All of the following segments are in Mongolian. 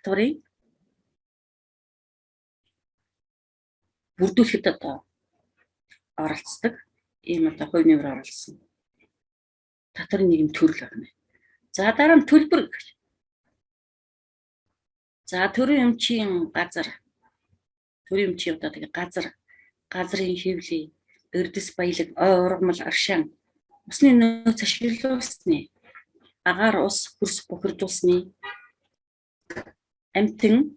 татварыг бүрдүүлэхэд одоо оролцдог ийм одоо хувь нэмэр оруулсан татварын нэг юм төрөл байна. За дараа нь төлбөр. За төрийн өмчийн газар. Төрийн өмчийн одоо тэгээ газрын хэвлэл, эрдэс баялаг, ой ургамал, аршаан, усны нөөц ашиглуулсны, агаар ус хөрс бохирдуулсны, амтэн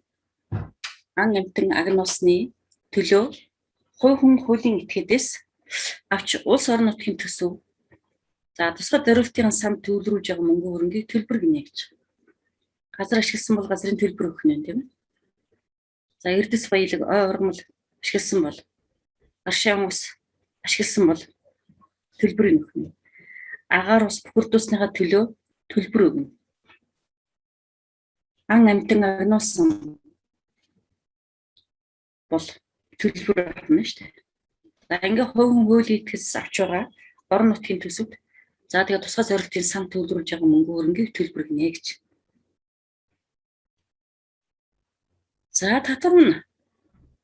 агнуусны төлөө хувь хүн хуулийн этгээдээс авч улс орон нутгийн төсөв. За тусгай зориултын сан төвлөрүүлж байгаа мөнгө хөрөнгийг төлбөр гинэ гэж. Газар ашигласан бол газрын төлбөр өгөх нь тийм ээ. За эрдэс баялаг, ой ургамал ашигласан бол, аршаан ус ашигласан бол төлбөр өгөх нь. Агаар ус бохирдуулсныхаа төлөө төлбөр өгнө. Амтэн агнуусан бол төлбөр авна шүү дээ. За ингээ хувь хүн хуулийн этгээдээс авч байгаа орон нутгийн төсөвт за тэгээ тусгай зорилтын сан төвлөрүүлж байгаа мөнгө хөрөнгийг төлбөр гинэ гэж. За татвар нь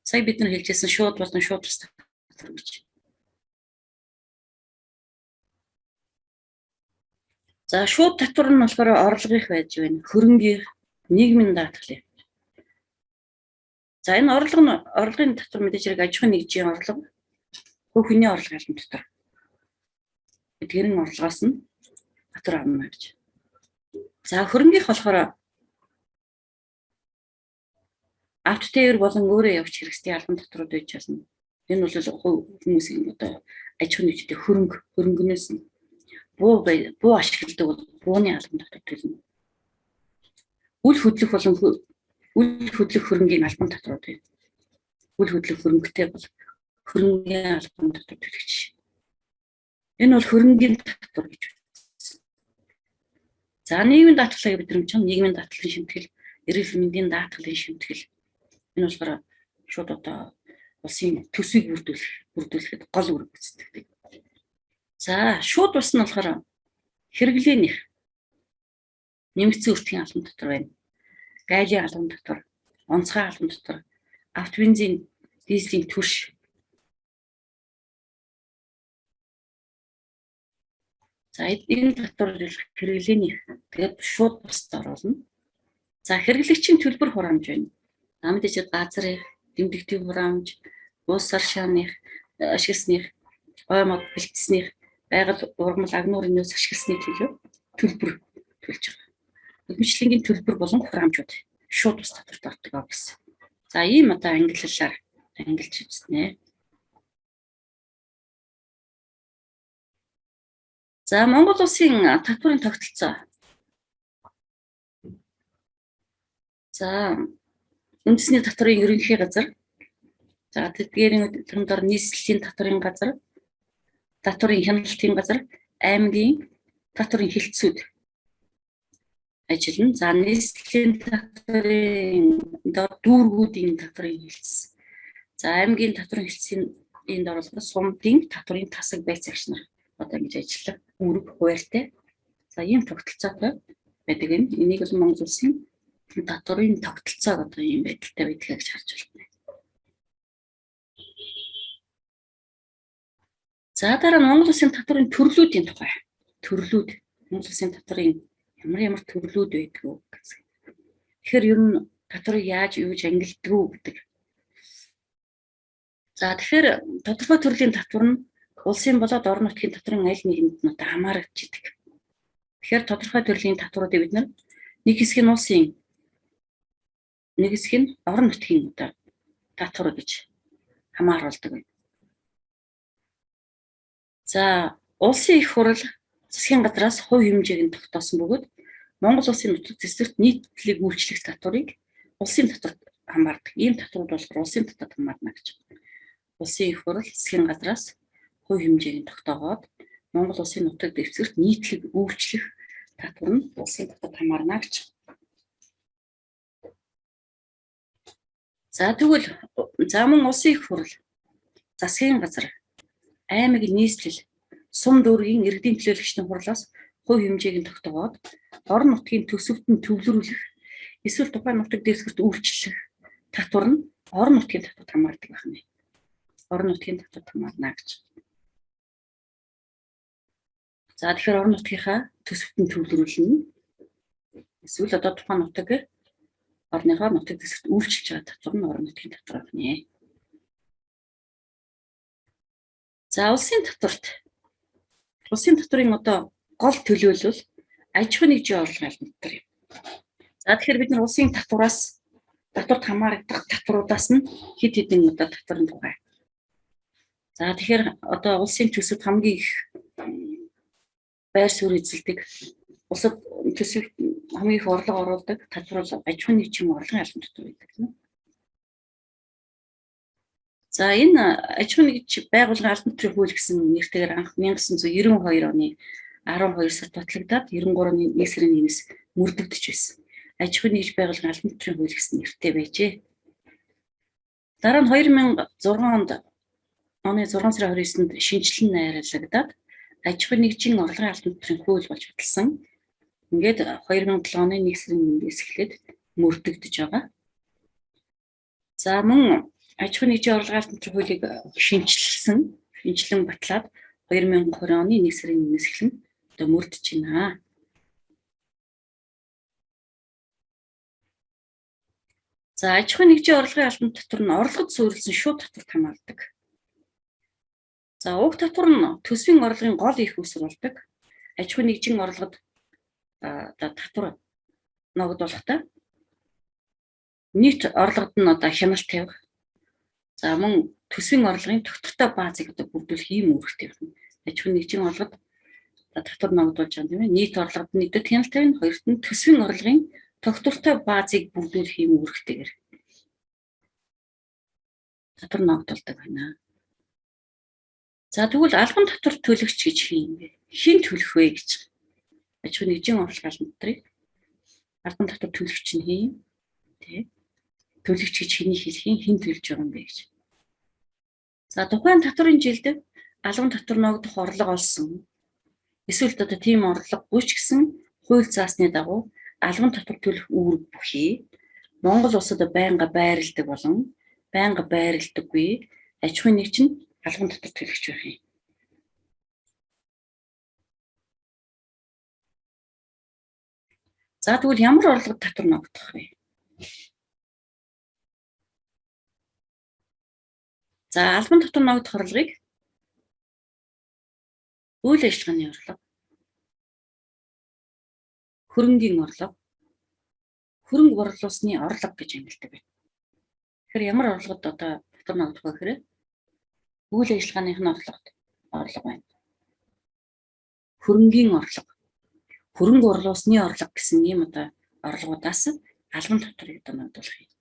сая бид нар хэлжсэн шууд болон шууд бус татвар гэж. За шууд татвар нь болохоор орлогын байж байна. Хөрөнгийн нийгмийн даатгалын. За энэ орлогын татвар мэдээж хэрэг аж ахуйн нэгжийн орлого, хувь хүний орлого албан татвар. Эдгээрийн орлогоос нь татвар авна гэж. За хөрөнгөийнх болохоор авто тээвэр болон өөрөө явж хэрэгсдийн албан татварууд байж болно. Энэ бол хүмүүсийн одоо аж ахуйн нэгжтэй хөрөнгөнөөс нь буу ашигладаг бол бууны албан татвар төлнө. Үл хөдлөх болон үл хөдлөх хөрөнгийн албан татварууд байна. Үл хөдлөх хөрөнгөтэй бол хөрөнгөний албан татвар төлөх жишээ. Энэ бол хөрөнгөний татвар гэж үзсэн. За нийгмийн даатгалыг бид нар нийгмийн даатгалын шимтгэл, эрүүл мэндийн даатгалын шимтгэл. Энэ болохоор шууд одоо улсын төсвийг бүрдүүлэхэд гол үүрэг гүйцэтгэдэг. За шууд бус нь болохоор хэрэглээнийх нэмэгдсэн өртгийн албан татвар байна. Гайлын албан татвар, онцгой албан татвар, автобензин, дизелийн түвш. За энэ татвар хэрэглээнийх тэгээд шууд бусд оруулна. За хэрэглэгчийн төлбөр хураамж байна. Мэдээж газрын дэмжигдэх хураамж, улс аршааных, ашигласных, ой мод бэлтсэних, байгаль ургамал агнуурын нөөц ашигласны төлөө төлбөр төлж байгаа. Хөгжлөнгийн төлбөр болон хураамжууд шууд бус татварт ордог гэсэн. За ийм одоо ангиллаар ангилж үзнэ. За Монгол улсын татварын тогтолцоо. За үндэсний татварын ерөнхий газар. За тэдгээрийн дор нийслэлийн татварын газар, татварын хяналтын газар, аймгийн татварын хэлтсүүд ажиллана. За нийслэлийн татварын дор дүүргүүдийн татварын хэлтс. За аймгийн татварын хэлтсийн дор бол сумдын татварын тасаг байцаагч нар одоо ингэж ажиллах үүрэг хуультай. За ийм тогтолцоотой байдаг юм. Энийг бол Монгол улсын татварын тогтолцоо одоо ийм байдалтай байдгийг харж байна. За дараа нь Монгол улсын татварын төрлүүдийн тухай. Төрлүүд Монгол улсын татварын ямар төрлүүд байдг вэ гэсэн. Тэгэхээр ер нь татварыг яаж ангилдаг вэ гэдэг. За тэгэхээр тодорхой төрлийн татвар нь улсын болоод орон нутгийн татварын аль нэгэнд нь одоо хамаарагддаг. Тэгэхээр тодорхой төрлийн татваруудыг бид нэг хэсэг нь улсын, нэг хэсэг нь орон нутгийн одоо татвар гэж хамааруулдаг байна. За улсын их хурал засгийн газраас хувь хэмжээг нь тогтоосон бөгөөд Монгол улсын нутаг дэвсгэрт нийтлэг үйлчлэх татварыг улсын татварт хамаардаг. Ийм татварууд болохоор улсын татварт хамаарна гэж. Улсын их хурал засгийн газраас хувь хэмжээг нь тогтоогоод Монгол улсын нутаг дэвсгэрт нийтлэг үйлчлэх татвар нь улсын татварт хамаарна гэж. За тэгвэл мөн улсын их хурал, засгийн газар, аймаг нийслэл, сум дүүргийн иргэдийн төлөөлөгчдийн хурлаас хувь хэмжээг нь тогтоогоод орон нутгийн төсөвт нь төвлөрүүлэх Эсвэл тухайн нутаг дэвсгэрт үйлчлэх татвар нь орон нутгийн татварт хамаардаг байна. Орон нутгийн татварт хамаарна гэж. За тэгэхээр орон нутгийнхаа төсөвт нь төвлөрүүлнэ. Эсвэл одоо тухайн нутаг орныхоо нутаг дэвсгэрт үйлчилж байгаа татвар нь орон нутгийн татвар байна. За улсын татврын одоо гол төлөөлөл аж ахуйн нэгжийн орлогын албан татвар юм. За тэгэхээр бид нар улсын татварт хамаардаг татваруудаас нь хэд хэдэн одоо татварын тухай. За тэгэхээр одоо улсын төсөвт хамгийн их байр суурь эзэлдэг, улсад төсөвт хамгийн их орлого оруулдаг татвар бол аж ахуйн нэгжийн орлогын албан татвар гэдэг юм. За энэ аж ахуйн нэгж байгууллагын албан татврын хууль гэсэн нэртэйгээр анх 1992 оны 12 сард батлагдаад 93 оны 1 сарын 1-ээс мөрдөгдөж байсан. Аж ахуйн нэгж байгууллагын албан татврын хууль гэсэн нэртэй байжээ. Дараа нь 2006 онд оны 6 сарын 29-нд шинжилэн найруулагдаад аж ахуйн нэгжийн орлогын албан татврын хууль болж баталсан. Ингээд 2007 оны 1 сарын 1-ээс эхлээд мөрдөгдөж байгаа. За мөн аж ахуйн нэгжийн орлогын албан татврын хуулийг шинжилэн батлаад 2020 оны 1 сарын 1-ээс эхлэн одоо мөрдөж байна. За аж ахуйн нэгжийн орлогын албан татвар нь орлогод суурилсан шууд татварт хамаардаг. За уг татвар нь төсвийн орлогын гол их үүсвэр болдог. Аж ахуйн нэгжийн орлогод татвар ногдуулахдаа нийт орлогод нь одоо хяналт тавих. За мөн төсвийн орлогын тогтвортой баазыг одоо бүрдүүлэх ийм үүрэгтэй байна. Аж ахуйн нэгжийн орлогод татвар ногдуулж байгаа юм. Нийт орлогод нэгдүгээр хяналт тавина, хоёрт нь төсвийн орлогын тогтвортой баазыг бүрдүүлэх ийм үүрэгтэйгээр татвар ногдуулдаг байна. За тэгвэл албан татвар төлөгч гэж хэн төлөх вэ гэж. Аж ахуйн нэгжийн орлогын албан татварыг албан татвар төлөгч нь хэн? Тэ. Төлөгч гэж хэн төлж байгаа юм бэ гэж. За тухайн татварын жилд албан татвар ногдох орлого олсон. Эсвэл одоо тийм орлогогүй ч гэсэн хууль заасны дагуу албан татвар төлөх үүрэг бүхий Монгол улсад байнга байрладаг болон байнга байрладаггүй аж ахуйн нэгж нь албан татвар төлөгч байх юм. За тэгвэл ямар орлогод татвар ногдох вэ? За албан татвар ногдох орлогыг үйл ажиллагааны орлого, хөрөнгийн орлого, хөрөнгө борлуулсны орлого гэж ангилдаг байна. Тэгэхээр ямар орлогод одоо татвар ногдох вэ гэхээр үйл ажиллагааных нь орлого байна. Хөрөнгийн орлого, хөрөнгө борлуулсны орлого гэсэн ийм одоо орлогоудаас албан татварыг одоо ногдуулах юм.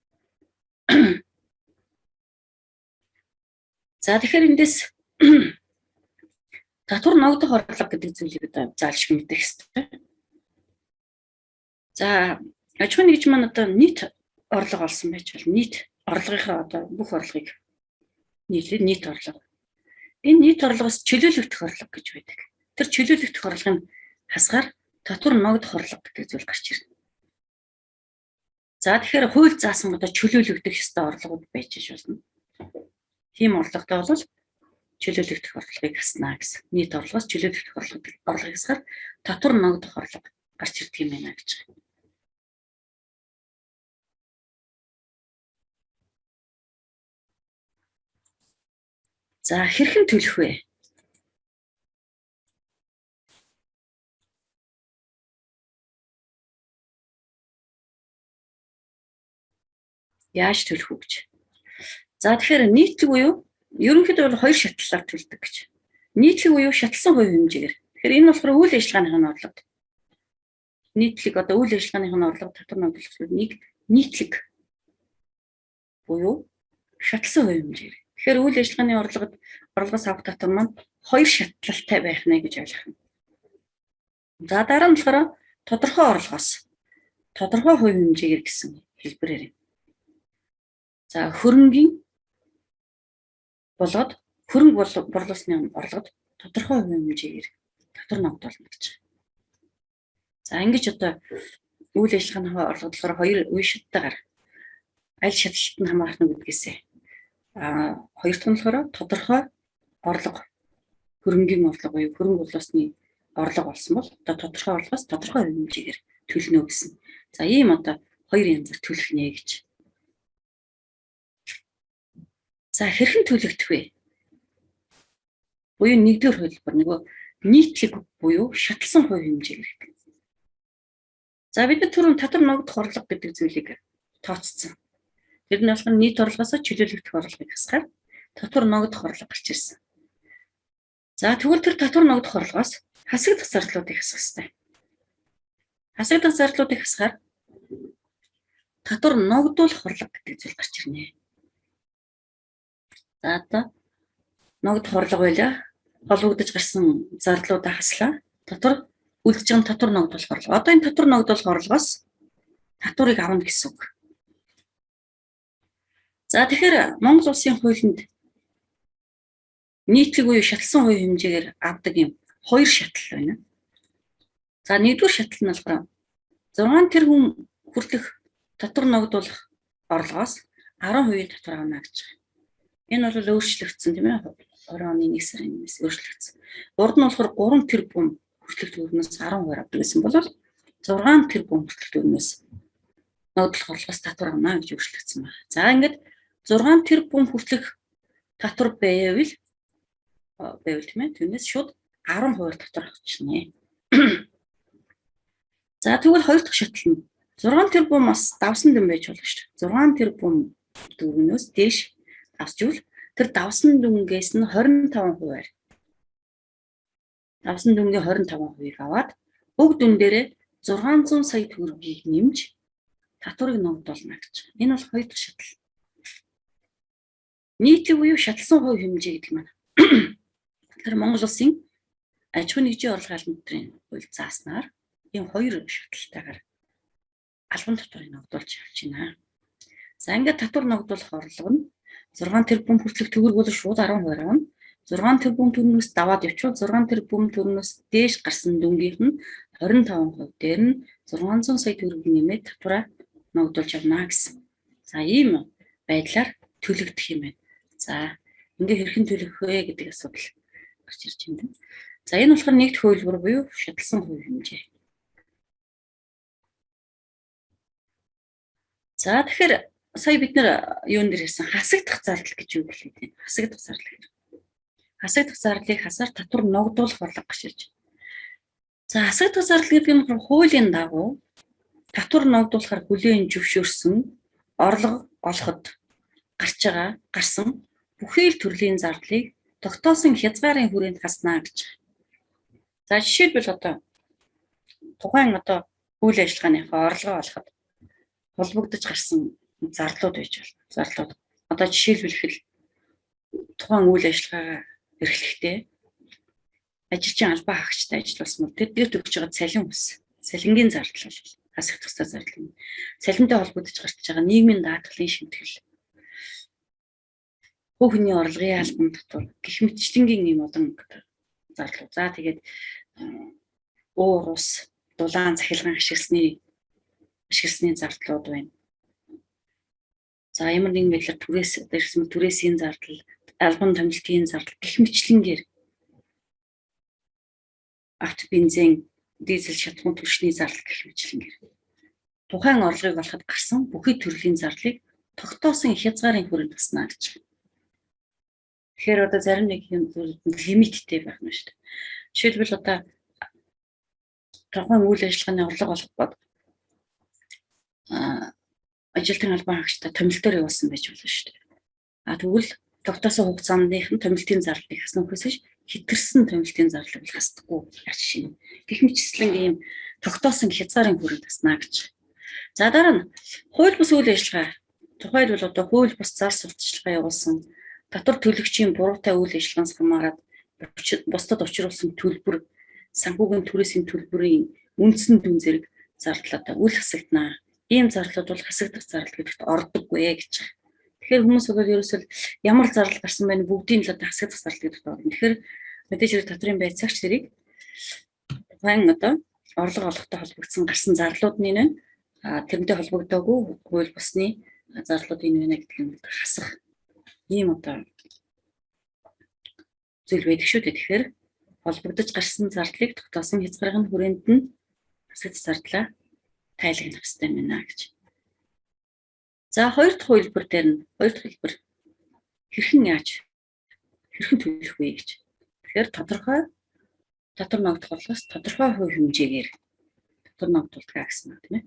За тэгэхээр эндээс татвар ногдох орлого гэдэг зүйлийг одоо заалж мэдэх хэрэгтэй. За аж ахуйн нэгж маань одоо нийт орлого олсон байж бол нийт орлогынхаа одоо бүх орлогыг нийлээд нийт орлого. Энэ нийт орлогоос чөлөөлөгдөх орлого гэж байдаг. Тэр чөлөөлөгдөх орлогын хасгаар татвар ногдох орлого гэдэг зүйл гарч ирнэ. За тэгэхээр хууль заасан одоо чөлөөлөгдөх ёстой орлогууд байж болно. Тийм орлоготой бол чөлөөлөгдөх орлогыг хаснаа гэсэн. Нийт орлогоос чөлөөлөгдөх орлогыг хасгаар татвар ногдох орлого гарч ирдэг юм байна гэж байна. За хэрхэн төлөх вэ? Яаж төлөх вэ гэж. За тэгэхээр нийтлэг буюу ерөнхийдөө бол хоёр шатлалаар төлдөг гэж. Нийтлэг буюу шатлсан хувь хэмжээгээр. Тэгэхээр энэ болохоор үйл ажиллагааных орлого. Нийтлэг одоо үйл ажиллагааных орлого татвар ногдуулах нэг нийтлэг буюу шатлсан хувь хэмжээгээр. Тэгэхээр үйл ажиллагааны орлогоос авах татвар маань хоёр шатлалтай байх нэ гэж ойлгох юм. За дараа нь болохоор тодорхой орлогоос тодорхой хувь хэмжээгээр гэсэн хэлбэрээр юм. За хөрөнгийн болоод хөрөнгө борлуулсны орлогод тодорхой хувь хэмжээгээр татвар ногдуулна гэж. За ингэж одоо үйл ажиллагааны орлогодлохоор хоёр үе шаттайгаар аль шатлалт нь хамаарна гэдгээсээ. Хоёр дахь нь болохоор тодорхой орлого, хөрөнгийн орлого буюу хөрөнгө орлосны орлого болсон бол одоо тодорхой орлогоос тодорхой хувь хэмжээгээр төлнө гэсэн. За ийм одоо хоёр янзаар төлөх нэ гэж. За хэрхэн төлөгдөх вэ? Буюу нэгдүгээр хувилбар нөгөө нийтлэг буюу шатлсан хувь хэмжээ гэдэг. За бид түрүүн татвар ногдох орлого гэдэг зүйлийг тооцсон. Тэр нь болохоор нийт орлогоосоо чөлөөлөгдөх орлогыг хасгаар татвар ногдох орлого гарч ирсэн. За тэгвэл тэр татвар ногдох орлогоос хасагдах зардлуудыг хасах хэрэгтэй. Хасагдах зардлуудыг хасгаар татвар ногдуулах орлого гэдэг зүйл гарч ирнэ. За одоо ногдох орлого байлаа. Холбогдож гарсан зардлуудаа хаслаа. Татвар үлдэж байгаа татвар ногдуулах орлого. Одоо энэ татвар ногдуулах орлогоос татварыг авна гэсэн үг. За тэгэхээр Монгол улсын хуулинд нийтлэг буюу шатлсан хувь хэмжээгээр авдаг юм хоёр шатлал байна. За нэгдүгээр шатлал нь болохоор 6 тэрбум хүртэлх татвар ногдуулах орлогоос 10% татвар авна гэж байна. Энэ бол өөрчлөгдсөн тийм ээ. 20 оны 1 сарын 1-ээс өөрчлөгдсөн. Урд нь болохоор 3 тэрбум хүртэлх төгрөгнөөс 10% авдаг гэсэн бол 6 тэрбум хүртэлх төгрөгнөөс ногдуулах орлогоос татвар авна гэж өөрчлөгдсөн байна. За ингээд 6 тэрбум хүртэлх татвар байвал тийм ээ. Түүнээс шууд 10% татвар авчихна. За тэгвэл хоёр дахь шатлал нь 6 тэрбумаас давсан дүн байж болох шүү дээ. 6 тэрбум төгрөгнөөс дээш авчвал тэр давсан дүнгээс нь 25%-аар давсан дүнгийн 25%-ийг аваад уг дүн дээрээ 600 сая төгрөгийг нэмж татварыг ногдуулна гэж. Энэ бол хоёр дахь шатлал. Нийтлэг буюу шатлсан хувь хэмжээ гэдэг маань. Тэр Монгол улсын аж ахуйн нэгжийн орлого албан татврын хууль зааснаар ийм хоёр шатлалтайгаар албан татварыг ногдуулж авч байна. За ингээд татвар ногдуулах орлого нь 6 тэрбум хүртэлх төгрөг бол шууд 10% авна. 6 тэрбум төгрөгнөөс даваад явчихвал 6 тэрбум төгрөгнөөс дээш гарсан дүнгийнх нь 25% дээр нь 600 сая төгрөг нэмээд татвараа ногдуулж авна гэсэн. За ийм байдлаар төлөгдөх юм байна. За ингээ хэрхэн төлөх вэ гэдэг асуудал гарч ирж байна. За энэ болохоор нэгд хувилбар буюу шатлсан хувь хэмжээ. За тэгэхээр сая бид нэр юун дээр хэлсэн хасагдах зардал гэж юу хэлээд байна. Хасагдах зардал гэж. Хасагдах зарлыг хасаар татвар ногдуулах орлого гарч ирж байна. За хасагдах зардал гэдэг нь хуулийн дагуу татвар ногдуулахаар хүлээн зөвшөөрсөн орлого олоход гарсан бүхий л төрлийн зардлыг тогтоосон хязгаарын хүрээнд хаснаа гэж. За жишээлбэл одоо тухайн одоо үйл ажиллагааныхаа орлогоо олоход холбогдож гарсан зардлууд байж болно. Зардлууд. Одоо жишээлбэл тухайн үйл ажиллагаагаа эрхлэхдээ ажилчин албаа хаагчтай ажилласан бол тэр дээр төгсөж байгаа цалин ус, цалингийн зардал бол хасагдах ёстой зардал юм. Цалинтай холбогдож гарч байгаа нийгмийн даатгалын шимтгэл, хүүхний орлогын албан татвар гэх мэтчлэнгийн ийм олон зардал. За тэгээд уур ус, дулаан захилгаан ашигласны зардлууд байна. За ямар нэгэн байдлаар түрээсийн зардал, албан томилтын зардал гэх мэтчлэнгээр авто бензин, дизель шатхуун түлшний зардал гэх мэтчлэнгээр тухайн орлогыг олоход гарсан бүхий төрлийн зардлыг тогтоосон хязгаарын хүрээнд хаснаа гэж. Тэгэхээр одоо зарим нэг лимиттэй байх нь шүү дээ. Жишээлбэл одоо тухайн үйл ажиллагааны орлого олох ажилтны албан хаагчтай томилтоор явуулсан байж болно шүү дээ. Тэгвэл тогтоосон хугацааных нь томилтын зарлыг хасна үхээс хэтэрсэн томилтын зарлыг хасдаггүй жишээ нь. Гэх мэтчлэн ийм тогтоосон хязгаарын хүрээнд хаснаа гэж. За дараа нь хууль бус үйл ажиллагаа. Тухайд бол одоо хууль бус зар сурталчилгаа явуулсан татвар төлөгчийн буруутай үйл ажиллагаанаас хамаарат бусдад учруулсан төлбөр, санхүүгийн түрээсийн төлбөрийн үндсэн дүн зэрэг зардлуудаа үл хасагдана. Ийм зарлууд бол хасагдах зардал гэдэгт ордоггүй гэж. Тэгэхээр хүмүүс бол ерөөсөө ямар зардал гарсан байна бүгдийн л одоо хасагдах зардал гэдэгт орно. Тэгэхээр мэдээж хэрэг татврын байцаагч зэрэг тухайн одоо орлого олгохтой холбогдсон гарсан зарлууд нь тэрнтэй холбогдоогүй хууль бусны зарлууд энэ байна гэдэг нь хасах ийм одоо зүйл байдаг шүү дээ. Тэгэхээр холбогдож гарсан зардлыг тогтоосон хязгаарын хүрээнд нь хэсэгт зардлаа тайлагнах хэрэгтэй байна гэж. За хоёр дахь хувилбар дээр нь хэрхэн төлөх вэ гэж. Тэгэхээр дотор ногдох болохоос тодорхой хувь хэмжээгээр дотор ногдуулдаг гэсэн үг тийм ээ.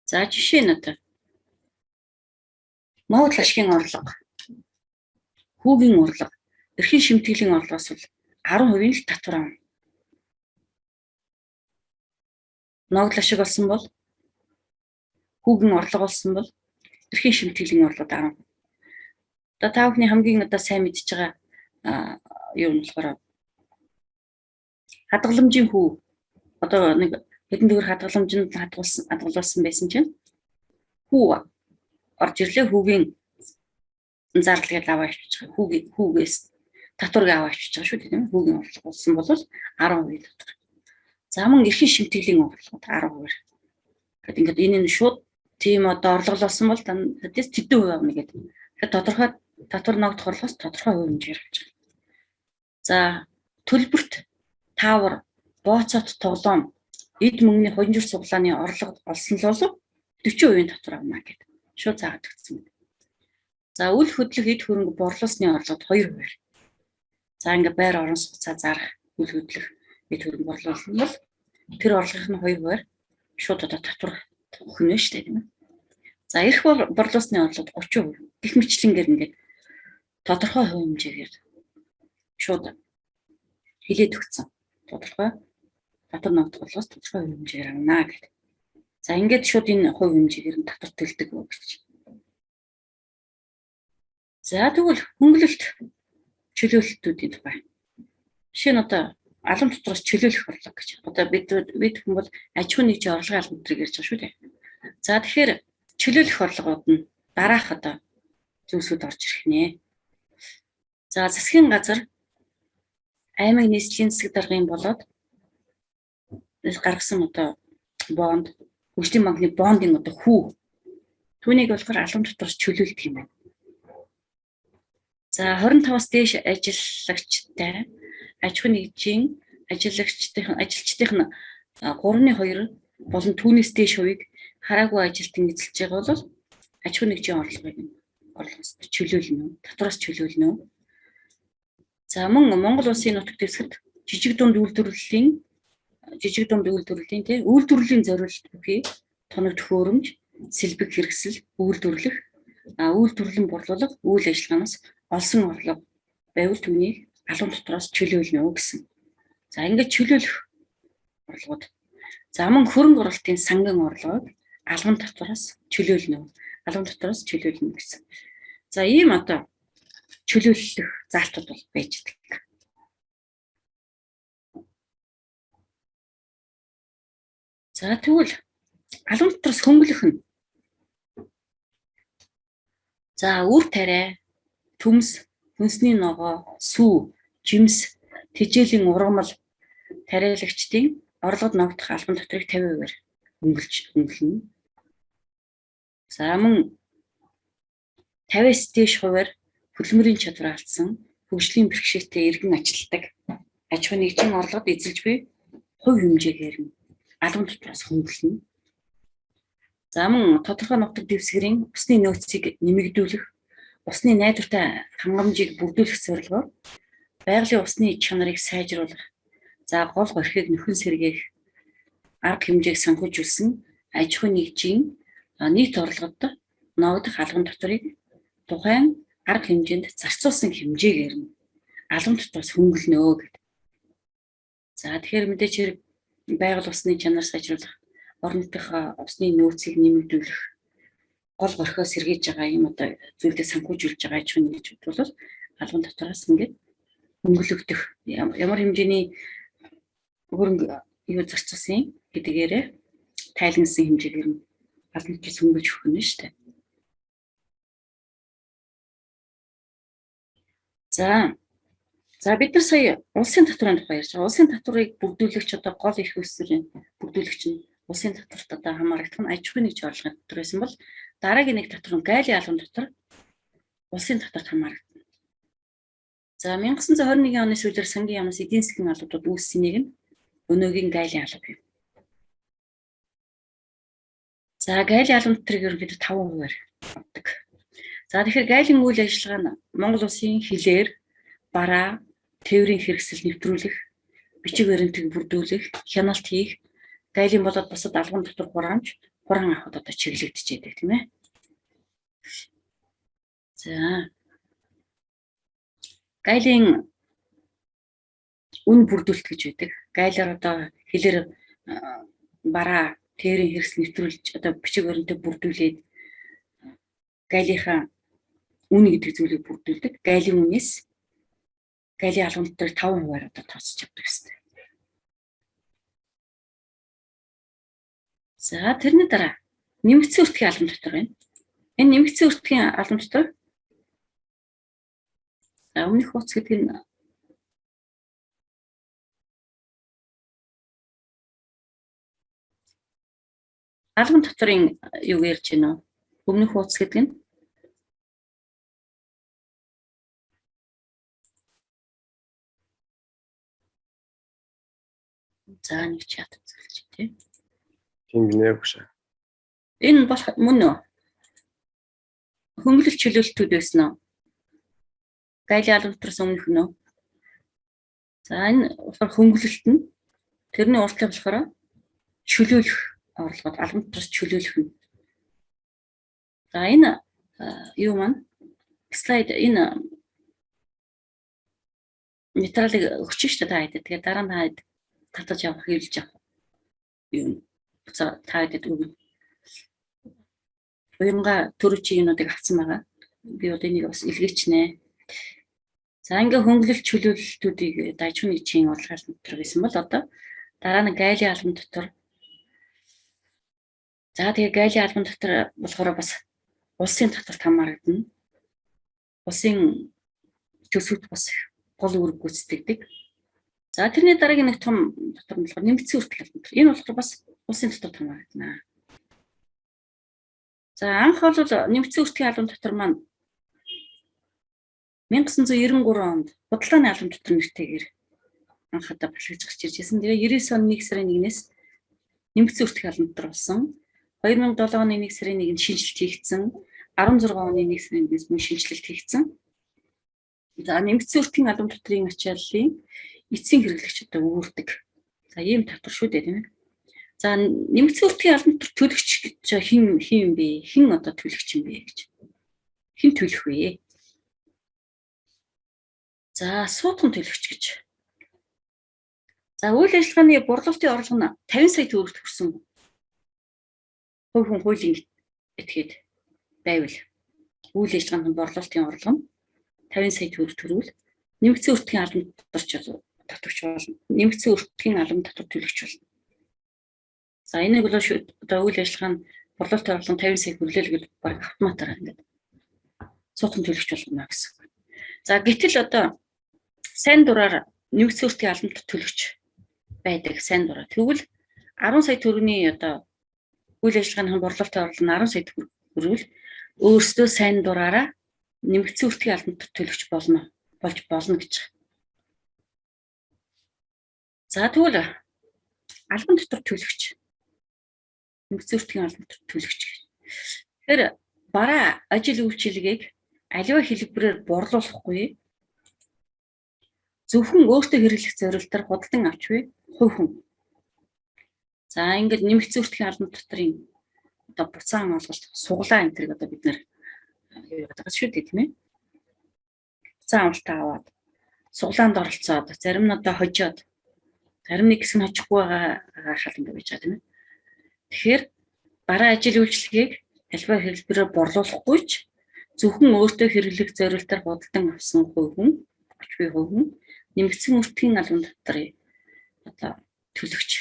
За жишээ нь одоо Монгол ашгийн орлого, хүүгийн орлого, эрхийн шимтгэлийн орлогоос бол 10% л татвар авна. Монгол ашиг болсон бол хүүгийн орлого болсон бол эрхийн шимтгэлийн орлого 10%. Одоо та бүхний хамгийн одоо сайн мэдж байгаа юу нь болохоор хадгаламжийн хүү одоо нэг хэдэн төгрөг хадгаламжинд хадгалуулсан байсан чинь хүү орж ирлээ, хүүгийн зардалыг аваа авчиж байгаа. Хүүгээс татварыг аваа авчиж байгаа шүү дээ тийм ээ. Хүүгийн орлого болсон бол 10% татвар. За мөн эрхийн шимтгэлийн орлого 10%. Гэт ингээд энэ нь шууд тийм одоо орлого болсон бол тэдээс тэдэн хувь авна гэдэг. Тэгэхээр тодорхой татвар ногдох орлогоос тодорхой хувь хэмжээр авч байгаа. За төлбөрт таавар, бооцоот тоглоом, эд мөнгөний хонжир суглааны орлого олсон л бол 40% татвар авна гэдэг. Шууд заагаад өгсөн. За үл хөдлөх эд хөрөнгө борлуулсны орлогод 2%. За ингээ байр орон сууцаа зарах, үл хөдлөх эд хөрөнгө борлуулсан бол тэр орлогын 2% шууд одоо татвар өгнө шүү дээ тийм ээ. За эрх борлуулсны орлогод 30%. Гэх мэтлэнгээр ингээд тодорхой хувь хэмжээгээр шууд хилээд өгсөн. Тодорхой татвар ногдох болохоос тодорхой хувь хэмжээгээр авна гэдэг. За ингээд шууд энэ хувь хэмжээгээр нь татвар төлдөг гэж. За тэгвэл хөнгөлөлт чөлөөлөлтүүдийн тухай. Жишээ нь одоо албан дотроос чөлөөлөх орлого гэж. Одоо бид хүн бол аж ахуйн нэгжийн орлогын албан дотрыг ярьж байгаа шүү дээ. За тэгэхээр чөлөөлөх орлогууд нь дараах одоо зүйлсүүд орж ирэх нэ. За засгийн газар аймаг нийслэлийн засаг даргын болоод гаргасан одоо бонд, хөгжлийн банкны бондын одоо хүү. Түүнийг болохоор албан дотроос чөлөөлт юм байна. За 25-аас дээш ажиллагчтай аж ахуйн нэгжийн ажилчдын 3/2 болон түүнээс дээш хувийг хараагүй ажилтан эзэлж байгаа бол аж ахуйн нэгжийн орлогоос чөлөөлнө, татвараас чөлөөлнө. За мөн Монгол улсын нутаг дэвсгэрт жижиг дунд үйлдвэрлэлийн үйлдвэрлэлийн зориулалт бүхий тоног төхөөрөмж, сэлбэг хэрэгсэл, үйлдвэрлэн борлуулах үйл ажиллагаанаас олсон орлого байвал түүнийг албан дотроос чөлөөлнө гэсэн. За ингээд чөлөөлөх орлогод. За мөн хөрөнгө оруулалтын сангийн орлогыг албан дотроос чөлөөлнө гэсэн. За ийм одоо чөлөөлөх залтууд бол байж байгаа. За тэгвэл албан дотроос хөнгөлөх нь. За үр тариа, төмс, хүнсний ногоо, сүү, жимс, тэжээлийн ургамал тариалагчдын орлогод ногдох албан дотрыг 50%-аар хөнгөлнө. За мөн 50-аас дээш хувиар хөдөлмөрийн чадвар алдсан, хөгжлийн бэрхшээлтэй иргэн ажилтдаг аж ахуйн нэгжийн орлогод эзэлж буй хувь хэмжээгээр албан дотроос хөнгөлнө. За мөн тодорхой нутаг дэвсгэрийн усны нөөцийг нэмэгдүүлэх, усны найдвартай хангамжийг бүрдүүлэх зорилгоор байгалийн усны чанарыг сайжруулах, за гол горхийг нөхөн сэргээх арга хэмжээг санхүүжүүлсэн аж ахуйн нэгжийн нийт орлогод ногдох албан дотрыг тухайн арга хэмжээнд зарцуулсан хэмжээгээр нь албан дотроос хөнгөлнө гэдэг. За тэгэхээр мэдээч хэрэг байгаль усны чанар сайжруулах, орон нутгийн усны нөөцийг нэмэгдүүлэх, гол горхио сэргийж байгаа юм одоо зүйлдээ санхүүжүүлж байгаа аж ахуйн нэгжүүд бол албан дотроос ингээд хөнгөлөгдөх ямар хэмжээний хөрөнгө юу зарцуулсан гэдгээрээ тайлгнасан хэмжээгээр нь албан дотроос хөнгөлж өгөх нь шүү дээ. За За бид нар сая улсын татврын тухай ярьж байгаа. Улсын татврыг бүрдүүлэгч одоо гол эрх үүсвэрийн бүрдүүлэгч нь улсын татварт одоо хамаарагдах нь аж ахуйн нэгж орлогын татвар байсан бол дараагийн нэг татвар нь гайлын албан татвар улсын татварт хамаарагдана. За 1921 оны сүүлээр сангийн яамнаас эдийн засгийн албадууд үүссэн нэг нь өнөөгийн гайлын алба юм. За гайлын албан татврыг ерөнхийдөө 5%-аар авдаг. За тэгэхээр гайлын үйл ажиллагаа нь Монгол улсын хилээр бараа, тээврийн хэрэгсэл нэвтрүүлэх, бичиг баримтыг бүрдүүлэх, хяналт хийх, гайлын болоод бусад албан татвар хураамж, хураан авахд одоо чиглэгдэж байдаг тийм ээ. За гайлын үн бүрдүүлэлт гэж байдаг. Гайлаар одоо хилээр бараа, тээврийн хэрэгсэл нэвтрүүлж одоо бичиг баримтыг бүрдүүлээд гайлынхаа үн гэдэг зүйлийг бүрдүүлдэг. Гайлын үнээс гайлын албан татврыг 5%-аар одоо тооцож авдаг гэсэн. За тэрний дараа нэмэгдсэн өртгийн албан татвар байна. Энэ нэмэгдсэн өртгийн албан татвар өмнөх хуудас гэдэг нь албан татврын юу ярьж байна вэ? Өмнөх хуудас гэдэг нь за нэг чат үзүүлж тийм. Тийм гинэ багш. Энэ бол мөн үү? Хөнгөлөлт чөлөөлтүүд байсан уу? Гайлын албан татвараас өмнөх нь. За энэ болохоор хөнгөлөлт нь тэрний уртлаг болохоор чөлөөлөх орлогод албан татвараас чөлөөлөх нь. За энэ юу маань слайд энэ материалыг өгч шүү дээ та хэд. Тэгээд дараа нь татаж явах хэлж явах юм. За та хэд өгнө. Уянга төрөчийн юмнуудыг авсан байгаа. Би одоо энийг бас илгээчнэ. За ингээ хөнгөлөлт чөлөөлөлтүүдийг аж ахуйн нэгжийн орлогын татвар гэсэн бол одоо дараа нь гайлын албан татвар. За тэгээ гайлын албан татвар болохоор бас улсын татварт хамаарагдана. Улсын төсөвт бас гол үүрэг гүйцэтгэдэг. За тэрний дараагийн нэг том татвар нь болохоор нэмэгдсэн өртгөл албан татвар. Энэ болохоор бас улсын татварт хамаарагдана. За анх бол нэмэгдсэн өртгийн албан татвар маань 1993 онд худалдааны албан татвар нэртэйгээр анх удаа батлагдж гарч ирж байсан. Тэгээ 99 оны 1 сарын 1-ээс нэмэгдсэн өртгийн албан татвар болсон. 2007 оны 1 сарын 1-нд шинжилт хийгдсэн. 16 оны 1 сарын 1-ээс мөн шинжилт хийгдсэн. За нэмэгдсэн өртгийн албан татврын ачааллын эцсийн хэрэглэгч одоо үүрдэг. За ийм татвар шүү дээ тийм ээ. За нэмэгдсэн өртгийн албан татвар төлөгч гэж хэн юм бэ? Хэн одоо төлөгч юм бэ гэж. Хэн төлөх вэ? За суудхан төлөгч гэж. За үйл ажиллагааны борлуулалтын орлого нь 50 сая төгрөгт хүрсэн. Хувь хүн хуулийн этгээд байвал үйл ажиллагааны борлуулалтын орлого нь 50 сая төгрөг төрүүл нэмэгдсэн өртгийн албан татварч татварч болно. Нэмэгдсэн өртгийн албан татвар төлөгч болно. За энийг бол одоо үйл ажиллагааны борлуулалтын орлого 50 сая хүрлээл гэж баг автоматар ингээд суудхан төлөгч болно гэсэн. За гэтэл одоо сайн дураар нэмэгдсэн өртгийн албан татвар төлөгч байдаг сайн дураар. Тэгвэл 10 сая төгрөгийн одоо үйл ажиллагааны борлуулалтын орлого нь 10 сая төгрөг хүрвэл өөрсдөө сайн дураараа нэмэгдсэн өртгийн албан татвар төлөгч болж болно гэж. За тэгвэл албан татвар төлөгч нэмэгдсэн өртгийн албан татвар төлөгч. Тэгэхээр бараа ажил үйлчилгээг аливаа хэлбэрээр борлуулахгүй зөвхөн өөртөө хэрэглэх зорилтоор худалдан авч буй хувь хүн. За ингээд нэмэгдсэн өртгийн албан татврын одоо буцаан олголт суглаа энэ төр одоо бид нэр юу гэдэг шүү дээ тийм ээ. Буцаан авалтаа аваад суглаанд оролцоод зарим нь одоо хожоод зарим нэг хэсэг нь хожихгүй байгаа хал ингээд байж байгаа тийм ээ. Тэгэхээр бараа ажил үйлчилгээг аливаа хэлбэрээр борлуулахгүй ч зөвхөн өөртөө хэрэглэх зорилтоор худалдан авсан хувь хүн, авч буй хувь хүн нэмэгдсэн өртгийн албан татврыг одоо төлөгч.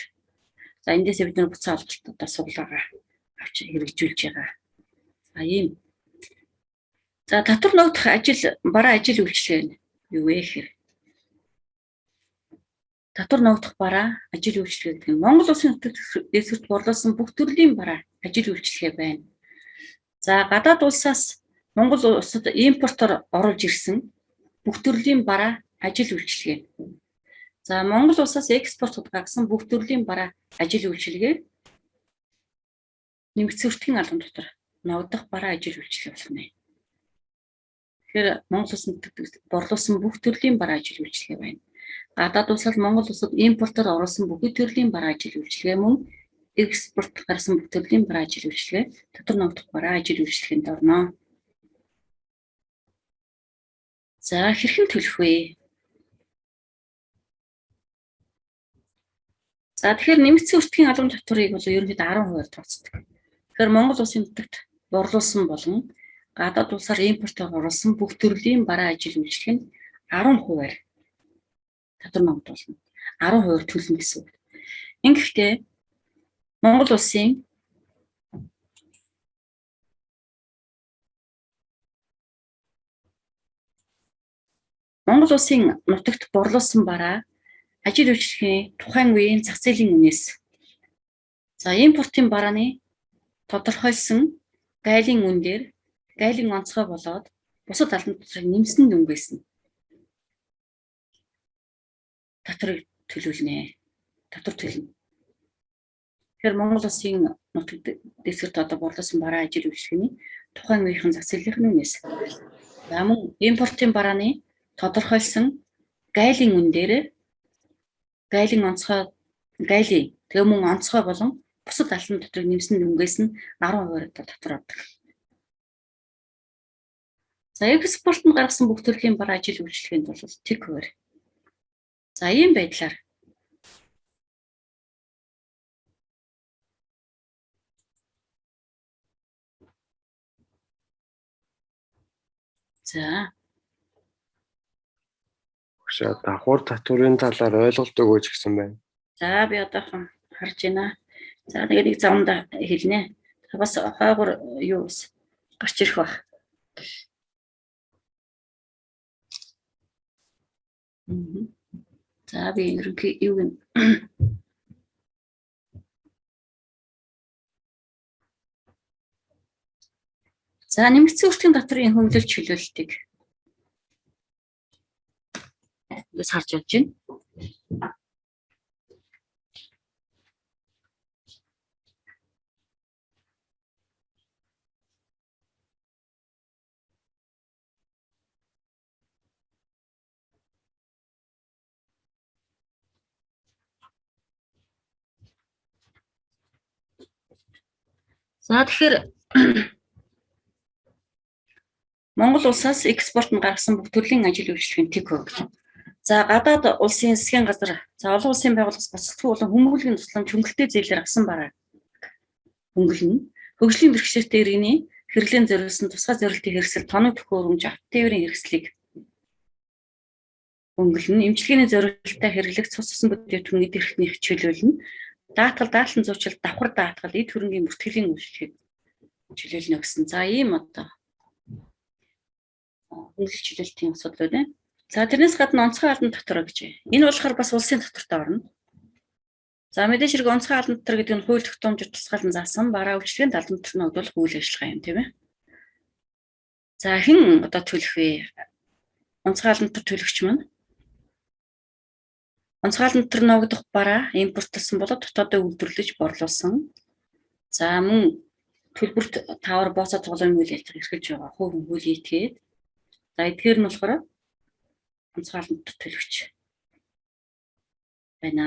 За эндээс бид нэр буцаан олголт одоо суглаагаа авч хэрэгжүүлж байгаа. За ийм. За татвар ногдох ажил бараа ажил үйлчлэл юу вэ гэхээр татвар ногдох бараа ажил үйлчлэгээ гэдэг нь Монгол улсын нутагт дэвсгэрт борлуулсан бүх төрлийн бараа ажил үйлчлэгээ байна. За гадаад улсаас Монгол улсад импортоор оруулж ирсэн бүх төрлийн бараа ажил үйлчлэгээ. За Монгол улсаас экспортод гаргасан бүх төрлийн бараа ажил үйлчлэгээ нэмэгдсэн өртгийн албан дотор ногдох бараа ажил үйлчлэгээ болно. Тэгэхээр Монгол улсад борлуулсан бүх төрлийн бараа ажил үйлчлэгээ байна. Гадаад улсад Монгол улсад импортоор оруулсан бүх төрлийн бараа ажил үйлчлэгээ мөн экспорт гарсан бүх төрлийн бараа ажил үйлчлэгээ татвар ногдох бараа ажил үйлчлэгээнд орно. За хэрхэн төлөх вэ? За тэгэхээр нэмэгдсэн өртгийн албан татварыг бол ерөнхийдөө 10%-аар тооцдог. Тэгэхээр Монгол улсын нутагт борлуулсан болон гадаад улсаар импортоор оруулсан бүх төрлийн бараа ажил үйлчлэгэнд 10%-аар татвар ногдуулна. 10% төлнө гэсэн үг. Ингэхдээ Монгол улсын нутагт борлуулсан бараа ажил үйлчлэгийн тухайн үеийн зах зээлийн үнээс за импортын барааны тодорхойлсон гайлын үн дээр гайлын онцгой болоод бусад албан татварыг нэмсэн дүнгээс нь татварыг төлүүлнэ. Татвар төлнө. Тэгэхээр Монгол улсын нутагт дэвсгэрт одоо борлуулсан бараа ажил үйлчлэгээний тухайн үеийн зах зээлийн үнээс за мөн импортын барааны тодорхойлсон гайлын үн дээр гайлын онцгой тэгээ мөн онцгой болон бусад албан татварыг нэмсэн дүнгээс нь 10% татвар авдаг. За экспортод гаргасан бүх төрлийн бараа ажил үйлчлэгээнд бол тэг хуваар. За ийм байдлаар за Багшаа давхар татварын талаар ойлголт өгөөч гэсэн байна. за би одоохон харж байна. За тэгээд нэг замд хэлнэ. Бас хойгор юу гарч ирэх баг. За би ерөнхий юу гэнэ. За нэмэгдсэн өртгийн татварын хөнгөлөлт чөлөөлтийг харж явж байна. За тэгэхээр Монгол улсаас экспортод гаргасан бүх төрлийн ажил үйлчлэгийн тэг хувь. За гадаад улсын засгийн газар, за олон улсын байгууллагаас боцогдсон болон хүмүүнлэгийн тусламж хөнгөлөлтөө зээлээр авсан бараа хөнгөлнө. Хөгжлийн бэрхшээлтэй иргэний хэрэглэн зориулсан тусгай зорилтын хэрэгсэл, тоног төхөөрөмж, авто тээврийн хэрэгслийг хөнгөлнө. Эмчилгээний зорилттой хэрэглэх цус цусан бүтээгдэхүүн эдгэрхтний чөлөөлнө. Даатгалын зуучлалт, давхар даатгал, эд хөрөнгийн бүртгэлийн үйлчлэгийг чөлөөлнө гэсэн. За ийм одоо хөнгөлөлт чөлөөлтийн асуудал байна. За тэрнээс гадна онцгой албан татвар гэж байна. Энэ болохоор бас улсын татварт орно. За мэдээж хэрэг онцгой албан татвар гэдэг нь хууль тогтоомжид тусгаалan заасан бараа үйлчлэгээнд албан татвар ногдуулах үйл ажиллагаа юм тийм ээ. За хэн одоо төлөх вэ? Онцгой албан татвар төлөгч маань онцгой албан татвар ногдох бараа импортлсон болоод дотоодоо үйлдвэрлэж борлуулсан. За мөн төлбөрт тавар бооцоо тоглоомын үйл ажиллагаа эрхэлж байгаа хувь хөл этгээд. За эдгээр нь болохоор онцгой албан татвар төлөгч байна.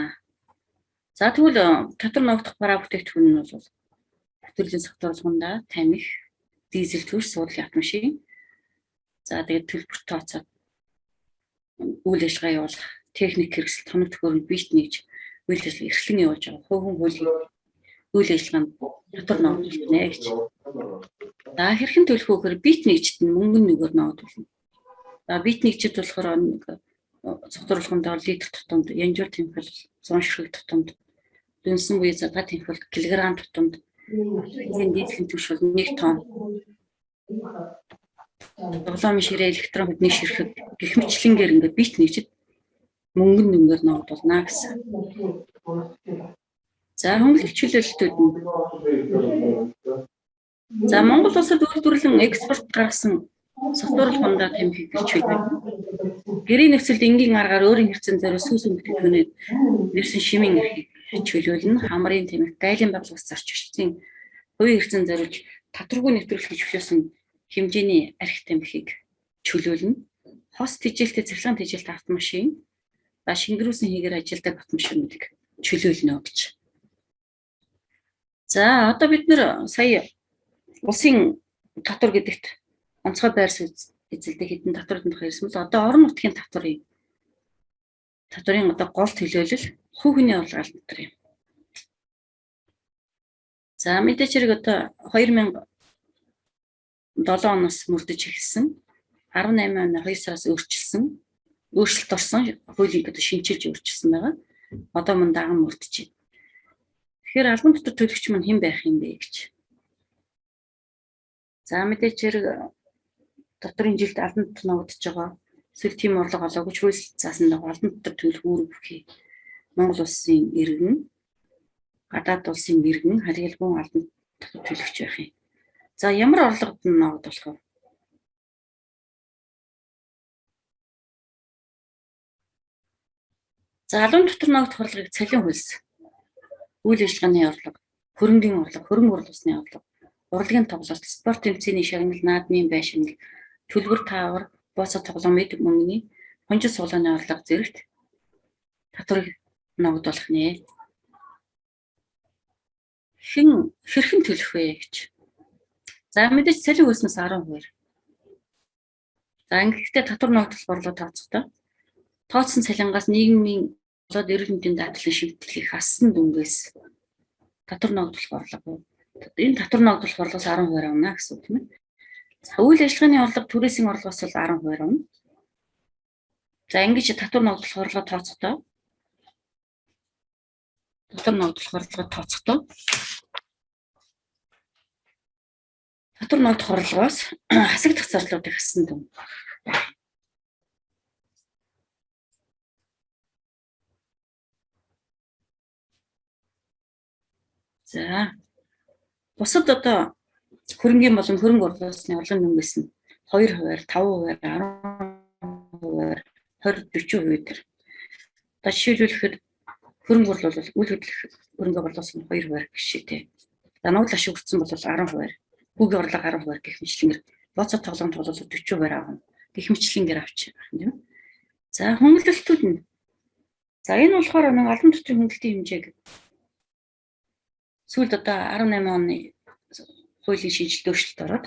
За тэгвэл татвар ногдох бараа бүтээгдэхүүн нь бол хөтөлбөрийн сахиулганда тамхи, дизель төрс, суудлын автомашин. За тэгээд төлбөрт тооцоод үйл ажиллагаа явуулах, техник хэрэгсэл, тоног төхөөрөмж бийт нэгж үйл ажиллагаа эрхлэн явуулж байгаа хувь хөлийн үйл ажиллагаанд татвар ногдуулна гэж. За хэрхэн төлөх вэ гэхээр бийт нэгжид нь мөнгө нэгээр ногдуулна. За бийт нэгжид болохоор нэг цогцорлогонд литр тутамд, янжуур тэмхэл, 100 ширхэг тутамд, дүнсэн буюу задгаа тэмхэл килограмм тутамд, дизелийн түвш бол 1 тонн. Тоглоомын ширээ, электрон хөдний ширхэг гэх мэтлэнгээр ингээд бийт нэгжид мөнгөн дүнгээр ногдуулна гэсэн. За хөнгөлөлт чөлөөлөлтүүд нь. За Монгол улсад үйлдвэрлэн экспорт гаргасан сатурал хундаа тамхиг чөлөөлнө. Гэрийн нөхцөлд энгийн аргаар өөрийн хэрэгцээ зориулсан сүс бүтээгдэхүүнээ нэрсэн шимийн эрхийг чөлөөлнө. Хамрын тамхи, гайлын байгууллагаас зарч ирсэн хувийн хэрэгцээ зориулж татваргүй нэвтрүүлэх гэж хөвшөөсөн хэмжээний архи тамхиг чөлөөлнө. Хос тэжээлтэй цахилгаан тэжээлтэй автомашин, ба шингэрүүлсэн хийгээр ажилдаг автомашинуудыг чөлөөлнө гэж. За одоо бид нэр сая улсын татвар гэдэгт онцгой байр суурь эзэлдэг хэдэн татвар томх ярьсан бол одоо орон нутгийн татварын одоо гол төлөөлөл хүүхний орлогын татвар юм. За мэдээч хэрэг одоо 2007 оноос мөрдөж эхэлсэн 18 оны 2 сараас өөрчлөлт орсон хуулийг одоо шинжилж өөрчилсөн байгаа. Одоо мөн даган мөрдөж байна. Тэгэхээр албан татвар төлөгч маань хэн байх юм бэ гэж. За мэдээч хэрэг татварын жилд албан татвар ногдож байгаа. Эсвэл тийм орлого олоогүй ч хууль заасан дагуу албан татвар төлөх үүрэг бүхий Монгол улсын иргэн, гадаад улсын иргэн харьяалгүй албан татвар төлөгч байх юм. За ямар орлогод нь ногдуулах вэ? За албан татвар ногдох орлогыг цалин хөлс, үйл ажиллагааны орлого, хөрөнгийн орлого, хөрөнгө оруулалтны орлого, урлагийн тоглолт, спорт тэмцээний шагнал, наадмын байшин, төлбөр таавар, бооцоо тоглоом, эд мөнгөний хонжил суулгааны орлого зэрэгт татварыг ногдуулах нэ. Хэрхэн төлөх вэ гэж. За мэдээж цалин хөлснөөс 10%. За ингэхдээ татвар ногдох борлоо тооцохдоо тооцсон цалингаас нийгмийн болоод эрүүл мэндийн даатгалын шимтгэлийг хассан дүнгээс татвар ногдуулах орлого. Энэ татвар ногдуулах орлогоос 10% авна гэсэн үг тийм ээ. За үйл ажиллагааны орлого түрээсийн орлогоос бол 10% авна. За ингэж татвар ногдуулах орлого тооцохдоо татвар ногдох орлогоос хасагдах зарлуудыг хассан дүн. За бусад одоо хөрөнгийн болон хөрөнгө оруулалтны орлогын дүнгээс нь 2%, 5%, 10%, 20-40% төр. Одоо жишээлбэл хөрөнгө оруулалт үйл хөдлөх хөрөнгө оруулалт нь 2% гişтэй. За ногдол ашиг хүртсэн бол 10%, хүүгийн орлого 10% гэх мэтлэнгээр бооцоо тоглоом тоглолт 40% авна. Гэх мэтлэнгээр авчих юм тийм. За хөнгөлөлтүүд нь. За энэ болохоор нэг албан татварын хөнгөлөлтийн хэмжээг сүүлд одоо 18 оны хуулийн шинжилгээ өөрчлөлт ороод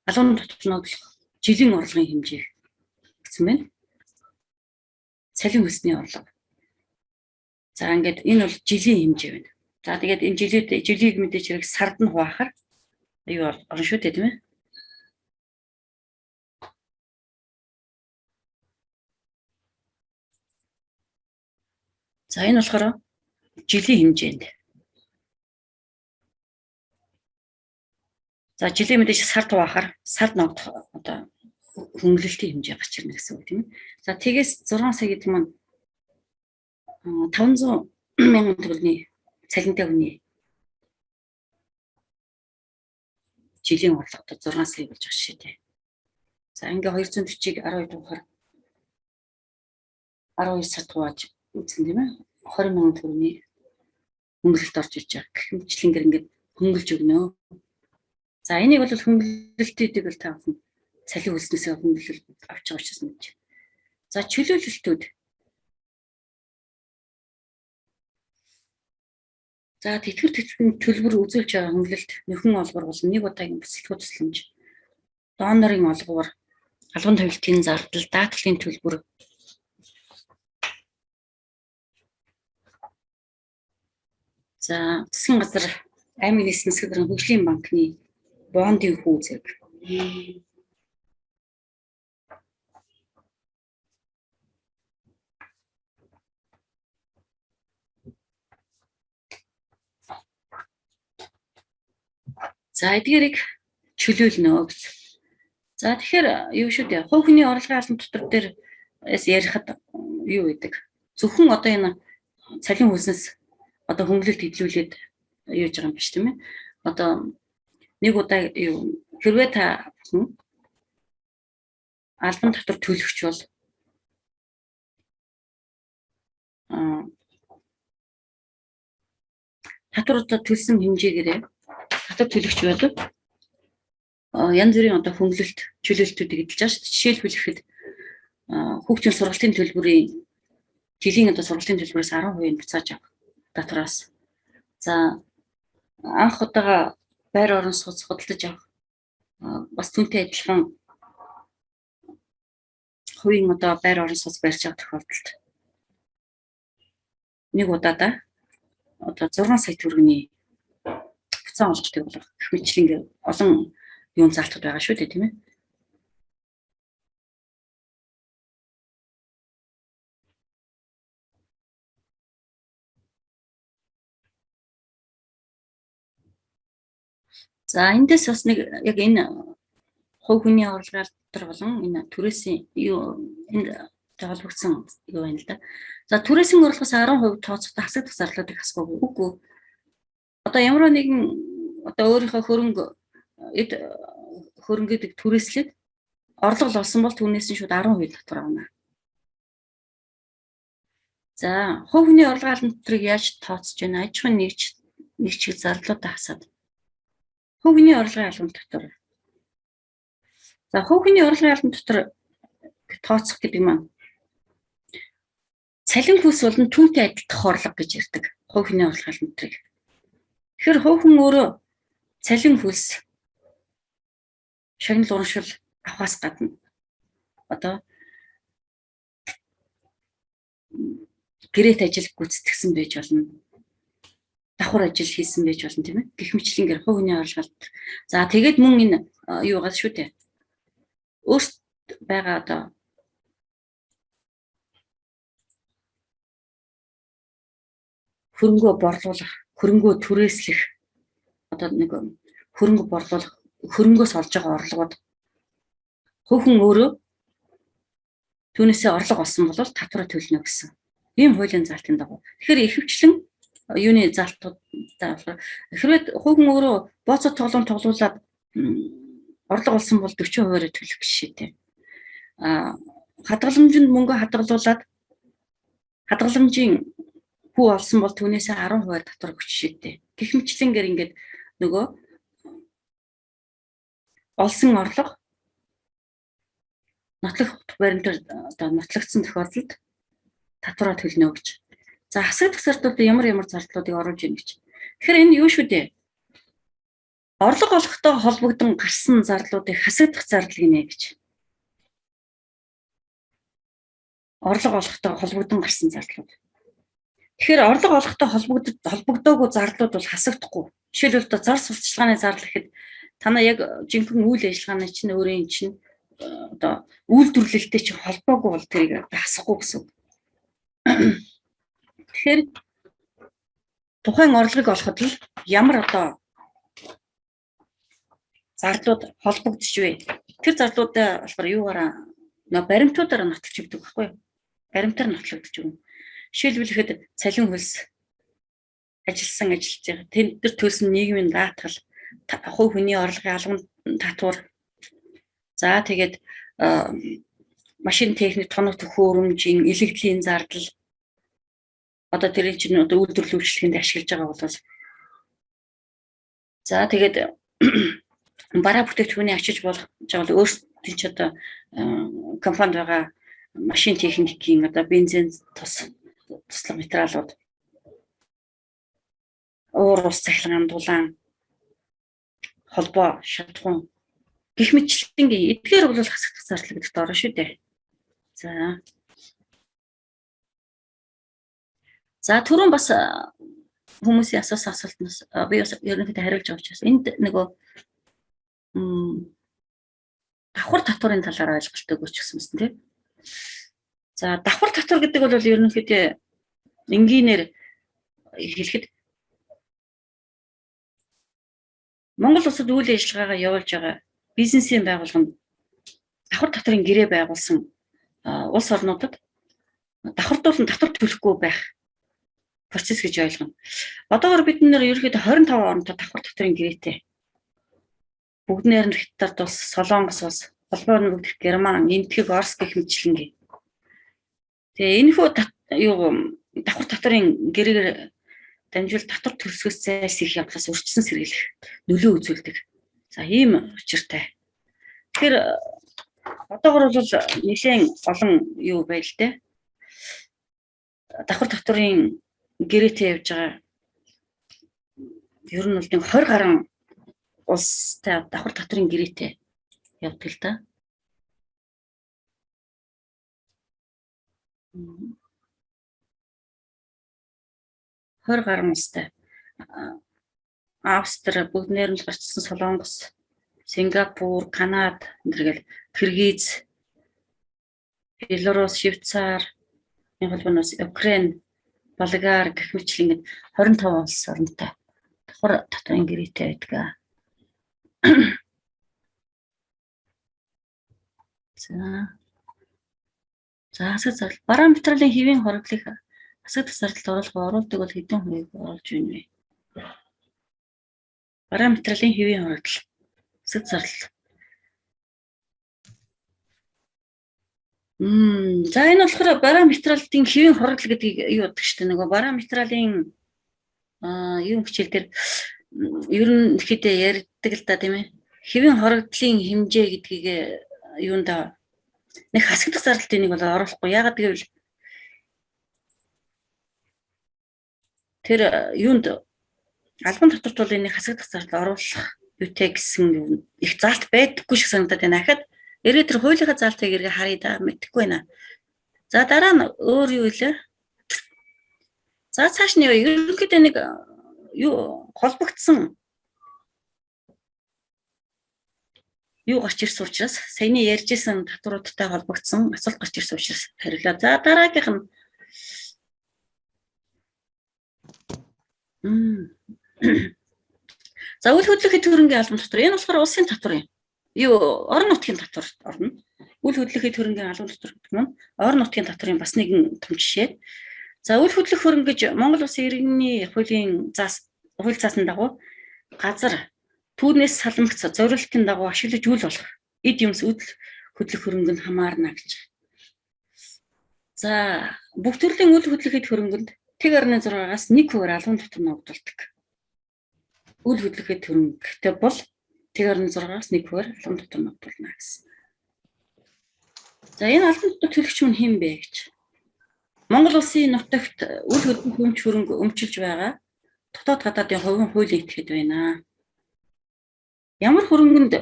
албан татвар ногдлох жилийн орлогын хэмжээ гэсэн байна. Цалин хөлсний орлого. За ингээд энэ бол жилийн хэмжээ байна. За тэгээд энэ жилийг мэдээж хэрэг сард нь хуваахаар аюу орно шүү дээ тийм ээ. За энэ болохоор жилийн хэмжээнд. За жилийн мэдээж сард хуваахаар сард ногдох одоо хөнгөлөлтийн хэмжээ гарч ирнэ гэсэн үг тийм ээ. За тэгээс 6 сая гэдэг маань 500 мянган төгрөгийн цалинтай хүний жилийн орлого 6 сая болж байгаа шээ дээ. За ингээ 240-ыг 12 дугаар 12 сард хувааж үзсэн тийм ээ. 20 мянган төгрөгийн хөнгөлөлт орж иж байгаа. Гэх мэтлэнгээр ингээ хөнгөлж өгнө. За энийг бол хөнгөлөлтүүдийг бол та бүхэн цалин хөлснөөсөө хөнгөлөлт авч байгаа учраас мэдэж. За чөлөөлөлтүүд. За тэтгэр тэтгэн төлбөр үзүүлж байгаа хөнгөлөлт нөхөн олбор бол нэг удаагийн бүсэлхүү тусламж. Донорын олгоор албан тавилтын зардал, даатгалын төлбөр. За засгийн газар аймаг нийслэлийн засгийн хөгжлийн банкны бондын хүү зэрэг. За эдгээрийг чөлөөлнө гэж. За тэгэхээр юу шүү дээ. Хувь хүний орлогын албан татвар дээр ярихад юу гэдэг. Зөвхөн одоо энэ цалин хөлснөөс одоо хөнгөлөлт хөдөлгүүлээд юу гэж байгаа юм биш тийм ээ. Одоо нэг удаа юу хэрвээ та албан татвар төлөгч бол татваруудаа төлсөн хэмжээгээр татвар төлөгч болов янз бүрийн одоо хөнгөлөлт чөлөөлтүүдийг эдэлж байгаа шүү дээ. Жишээлбэл ихэд хүүхдийн сургалтын төлбөрийн жилийн одоо сургалтын төлбөрөөс 10% буцааж авах татвараас. За анх удаага байр орон сууц худалдаж авах бас түүнтэй адилхан хувийн одоо байр орон сууц барьж авах тохиолдолд нэг удаадаа одоо 6 сая төгрөгийн буцаан олждаг болох гэх мэтлэн олон юун залтууд байгаа шүү дээ тийм ээ. За эндээс бас нэг яг энэ хувь хүний орлогын албан болон энэ түрээсийн юу энд холбогдсон юу байна л да. За түрээсийн орлогоос 10% тооцохдоо хасагдах зарлуудыг хасахгүй үгүй. Одоо ямар нэгэн одоо өөрийнхөө хөрөнгөдөг түрээслээд орлого олсон бол түүнээс нь шууд 10% татвар авна. За хувь хүний орлогын албан татварыг яаж тооцож байна? Аж ахуйн нэгж зарлуудаа хасаад. Хувь хүний орлогын албан татвар. За хувь хүний орлогын албан татвар тооцох гэдэг маань цалин хөлс болон түүнтэй адилдах орлого гэж ярьдаг. Хувь хүний орлогын албан татварыг. Тэгэхээр хувь хүн өөрөө цалин хөлс шагнал урамшил авахаас гадна одоо гэрээт ажил гүйцэтгсэн байж болно. Давхар ажил хийсэн байж болно тийм ээ. Гэх мэтлэнгээр хувь хүний орлого. За тэгээд мөн энэ юугаас шүү дээ. Өөрт байгаа одоо хөрөнгөө борлуулах, хөрөнгөө түрээслэх одоо нэг хөрөнгө борлуулах, хөрөнгөөс олж байгаа орлогод хувь хүн өөрөө түүнээсээ орлого олсон бол татвар төлнө гэсэн. Ийм хуулийн залтын дагуу. Тэгэхээр ихэвчлэн юуны залтуудаа хэрвээ хувь хүн өөрөө бооцоо тоглуулад орлого олсон бол 40%-аар төлөх жишээтэй. Хадгаламжинд мөнгө хадгалуулад хадгаламжийн хүү олсон бол түүнээсээ 10% татвар өгч жишээтэй. Гэх мэтлэнгээр ингээд нөгөө олсон орлого нотлох баримтаар одоо нотлогдсон тохиолдолд татвараа төлнө гэж. За хасагдах зарлуудад ямар зардлуудыг оруулж ийн гэж. Тэгэхээр энэ юу шүү дээ? Орлого олохтой холбогдсон гарсан зарлуудыг хасагдах зардал гинэ гэж. Орлого олохтой холбогдсон гарсан зарлууд. Тэгэхээр орлого олохтой холбогдоогүй зарлууд бол хасагдахгүй. Жишээлбэл одоо зар сурталчилгааны зардал гэхэд танаа яг жинхэнэ үйл ажиллагааны чинь өөрийн чинь одоо үйлдвэрлэлтэй чинь холбоогүй бол тэрийг хасахгүй гэсэн. Тэгэхээр тухайн орлогыг олоход л ямар одоо зарлууд холбогдож вэ? Тэр зарлуудаа болохоор юугаараа баримтуудаараа нотолж өгдөг байхгүй юу? Баримтаар нотлогдож өгнө. Жишээлбэл ихэд цалин хөлс ажилласан ажилч тэр төлсөн нийгмийн даатгал, хувь хүний орлогын албан татвар. За тэгээд машин техник тоног төхөөрөмжийн илэгдлийн зардал одоо тэрийн чинь одоо үйлдвэрлэл үйлчлэгэнд ашиглаж байгаа бол за тэгээд бараа бүтээгдэхүүний ачиж болох өөрсдийн ч одоо компанид байгаа машин техникийн одоо бензин туслах материалууд уур ус цахилгаан дулаан холбоо шатхуун гэх мэтчилтэнгийн эдгээр бол хасагдах зардал гэдэгт орно шүү дээ. За түрүүн бас хүмүүсийн асуусан асуултнаас би бас ерөнхийдөө хариулж байгаа учраас энд нөгөө давхар татварын талаар ойлголттой өгөөч гэсэн юм тийм. За давхар татвар гэдэг бол ерөнхийдөө энгийнээр хэлэхэд Монгол улсад үйл ажиллагаагаа явуулж байгаа бизнесийн байгууллаганд давхар татварын гэрээ байгуулсан улс орнуудад давхардуулан татвар төлөхгүй байх процесс гэж ойлгоно. Одоогоор бид нэр ерөөхдөө 25 оронтой давхар татварын гэрээтэй. Бүгд нэр Хятад улс, Солонгос улс, Холбооны бүгд Герман, Энэтхэг, Орос гэх мэтчлэнгээ. Тэгээ энэ хүү давхар татварын гэрээгээр дамжуул татвар төлсгөөс зайлсхийх явдлаас өрчсөн сэргийлэх нөлөө үзүүлдэг. За ийм учиртай. Тэгэхээр одоогоор бол нэлээд олон юу байл те. Давхар татварын гэрээтэй явж байгаа. Ер нь бол 20 гаруй улстай давхар татварын гэрээтэй явдаг л да. гаруй улстай. Австри, бүгд нэрнэл гарчсан Солонгос, Сингапур, Канада, энэргээл Киргиз, Беларусь, Швейцар, Холбооноос Украин, Болгар гэх мэтлэн 25 улс оронтой давхар татварын гэрээтэй байдаг. За асар зардал бараа материалын хэвийн хоригдлыг асар зардалд оруулдаг бол хэдэн хувийг оруулж байна вэ? Бараа материалын хэвийн хоригдол асар зардал. За энэ болохоор бараа материалын хэвийн хоригдол гэдгийг юу гэдэг чинь нөгөө бараа материалын юу хичээл дээр ер нь ихэд ярьдаг л да тийм ээ. Хэвийн хоригдлын хэмжээ гэдгийг юунда нэг хасагдах зардалтай нэг бол оруулахгүй. Яагаад гэвэл тэр юунд албан татвартуулын нэг хасагдах зардал оруулах юутэй гэсэн их заалт байдаггүй шиг санагдаад байна. Ахад эргээд тэр хуулийнхаа заалтыг эргээ харъя да мэдэхгүй байна. За дараа нь өөр юу илээ? За цааш нь ерөнхийдөө нэг юу холбогдсон юу гарч ирсэн учраас саяны ярьжсэн татваруудтай холбогдсон асуулт гарч ирсэн учраас хариулаа. За дараагийнх нь за үйл хөдлөлийн төрөнгийн албан татвар. Энэ болохоор улсын татвар юм. Юу орон нутгийн татвар орно. Үйл хөдлөлийн төрөнгийн албан татвар гэдэг нь орон нутгийн татварын бас нэгэн том жишээ. За үйл хөдлөх хөрөнгө гэж Монгол Улсын иргэний хуулийн хууль заасан дагуу газар түүнээс салмагц зориултын дагуу ашиглаж үйл болох эд юмс үйл хөдлөх хөрөнгөнд хамаарна гэж. За бүх төрлийн үйл хөдлөлийн хөрөнгөнд 1.6-аас 1% албан татвар ногдуулдаг. Үйл хөдлөлийн хөрөнгөтэй бол 1.6-аас 1% албан татвар ногдуулна гэсэн. За энэ албан татвар төлөгч мөн хэн бэ гэж. Монгол Улсын нутагт үйл хөдлөх хөрөнгө өмчилж байгаа дотоод гадаадын хувийн хуулийн этгээд байна. Ямар хөрөнгөнд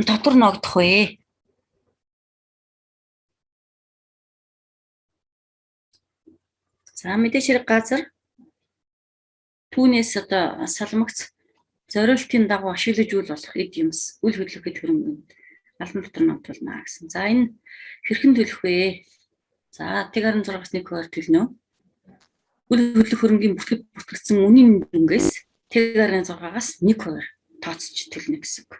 татвар ногдох вэ? За мэдээж хэрэг газар түүнээс одоо салмагц зориултын дагуу ашиглаж үйл болох эд юмс үйл хөдлөлийн хөрөнгөнд албан татвар ногдуулна гэсэн. За энэ хэрхэн төлөх вэ? За 1.6-аас 1% төлнө. Үйл хөдлөх хөрөнгийн бүртгэгдсэн үнийн дүнгээс 1.6-аас 1% тооцож төлнө гэсэн үг.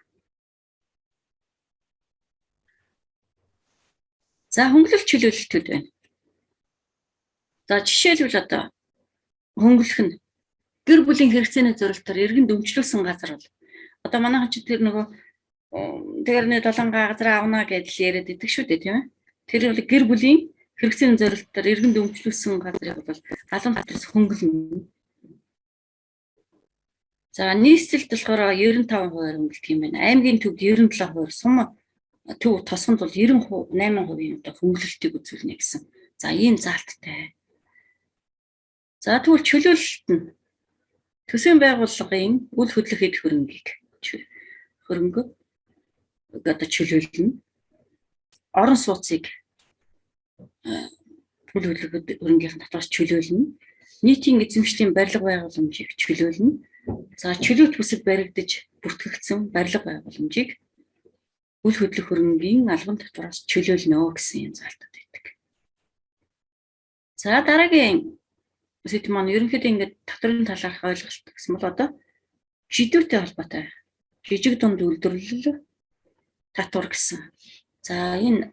За хөнгөлөлт чөлөөлөлтүүд байна. За жишээлбэл одоо хөнгөлөх нь гэр бүлийн хэрэгцээний зорилтоор иргэн дэмжлүүлсэн газар бол одоо манайхан ч тэр нөгөө 1.7 газар авна гэдэл яриад идэг шүү дээ тийм ээ. Тэр бол гэр бүлийн хэрэгцээний зорилтоор иргэн дэмжлүүлсэн газрыг бол албан татвараас хөнгөлнө. За нийслэлд болохоор 95% хөнгөлт юм байна. Аймгийн төвд 97%, сум төв тосгонд бол 98% одоо хөнгөлөлтийг үзүүлнэ гэсэн. За ийм заалттай. За тэгвэл чөлөөлөлт нь төсвийн байгууллагын үйл хөдлөх эд хөрөнгийг хөрөнгө одоо чөлөөлнө. Орон сууцыг үйл хөдлөх хөрөнгөний татвараас чөлөөлнө. Нийтийн эзэмшлийн барилга байгууламжийг чөлөөлнө. За чөлөөт бүсэд баригдаж бүртгэгдсэн барилга байгууламжийг үйл хөдлөх хөрөнгийн албан татвараас чөлөөлнө гэсэн юм заалтууд байдаг. За дараагийн сэдв маань ерөнхийдөө ингээд татварын талаарх ойлголт гэсэн бол одоо шийдвэртэй холбоотой. Жижиг дунд үйлдвэрлэл татвар гэсэн. За энэ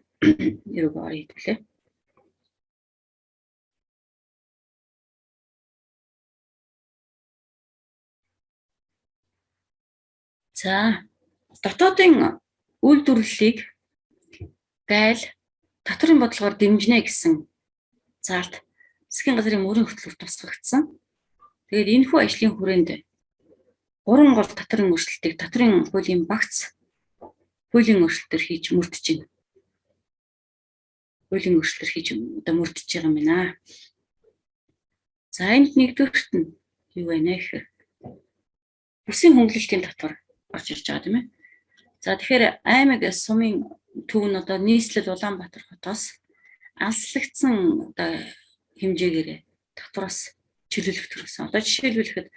юу гоё хэлээ. За дотоодын үйлдвэрлэлийг гайл татврын бодлогоор дэмжинэ гэсэн заалт засгийн газрын мөрийн хөтөлбөр тусгагдсан. Тэгээд энэхүү ажлын хүрээнд 3 гол татрын өөрчлөлтийг татрын хуулийн багц хуулийн өөрчлөлтөөр хийж мөрдөж байна. Хуулийн өөрчлөлтөөр хийж одоо мөрдөж байгаа юм байна. За энд нэгдүгürt нь юу байна гэхээр бүсийн хөнгөлөлтийн татвар орж ирж байгаа тийм ээ. За тэгэхээр аймаг сумын төв нь одоо нийслэл Улаанбаатар хотоос алслагдсан одоо хэмжээгээр татвараас чөлөөлөх төрсөн. Одоо жишээлбэл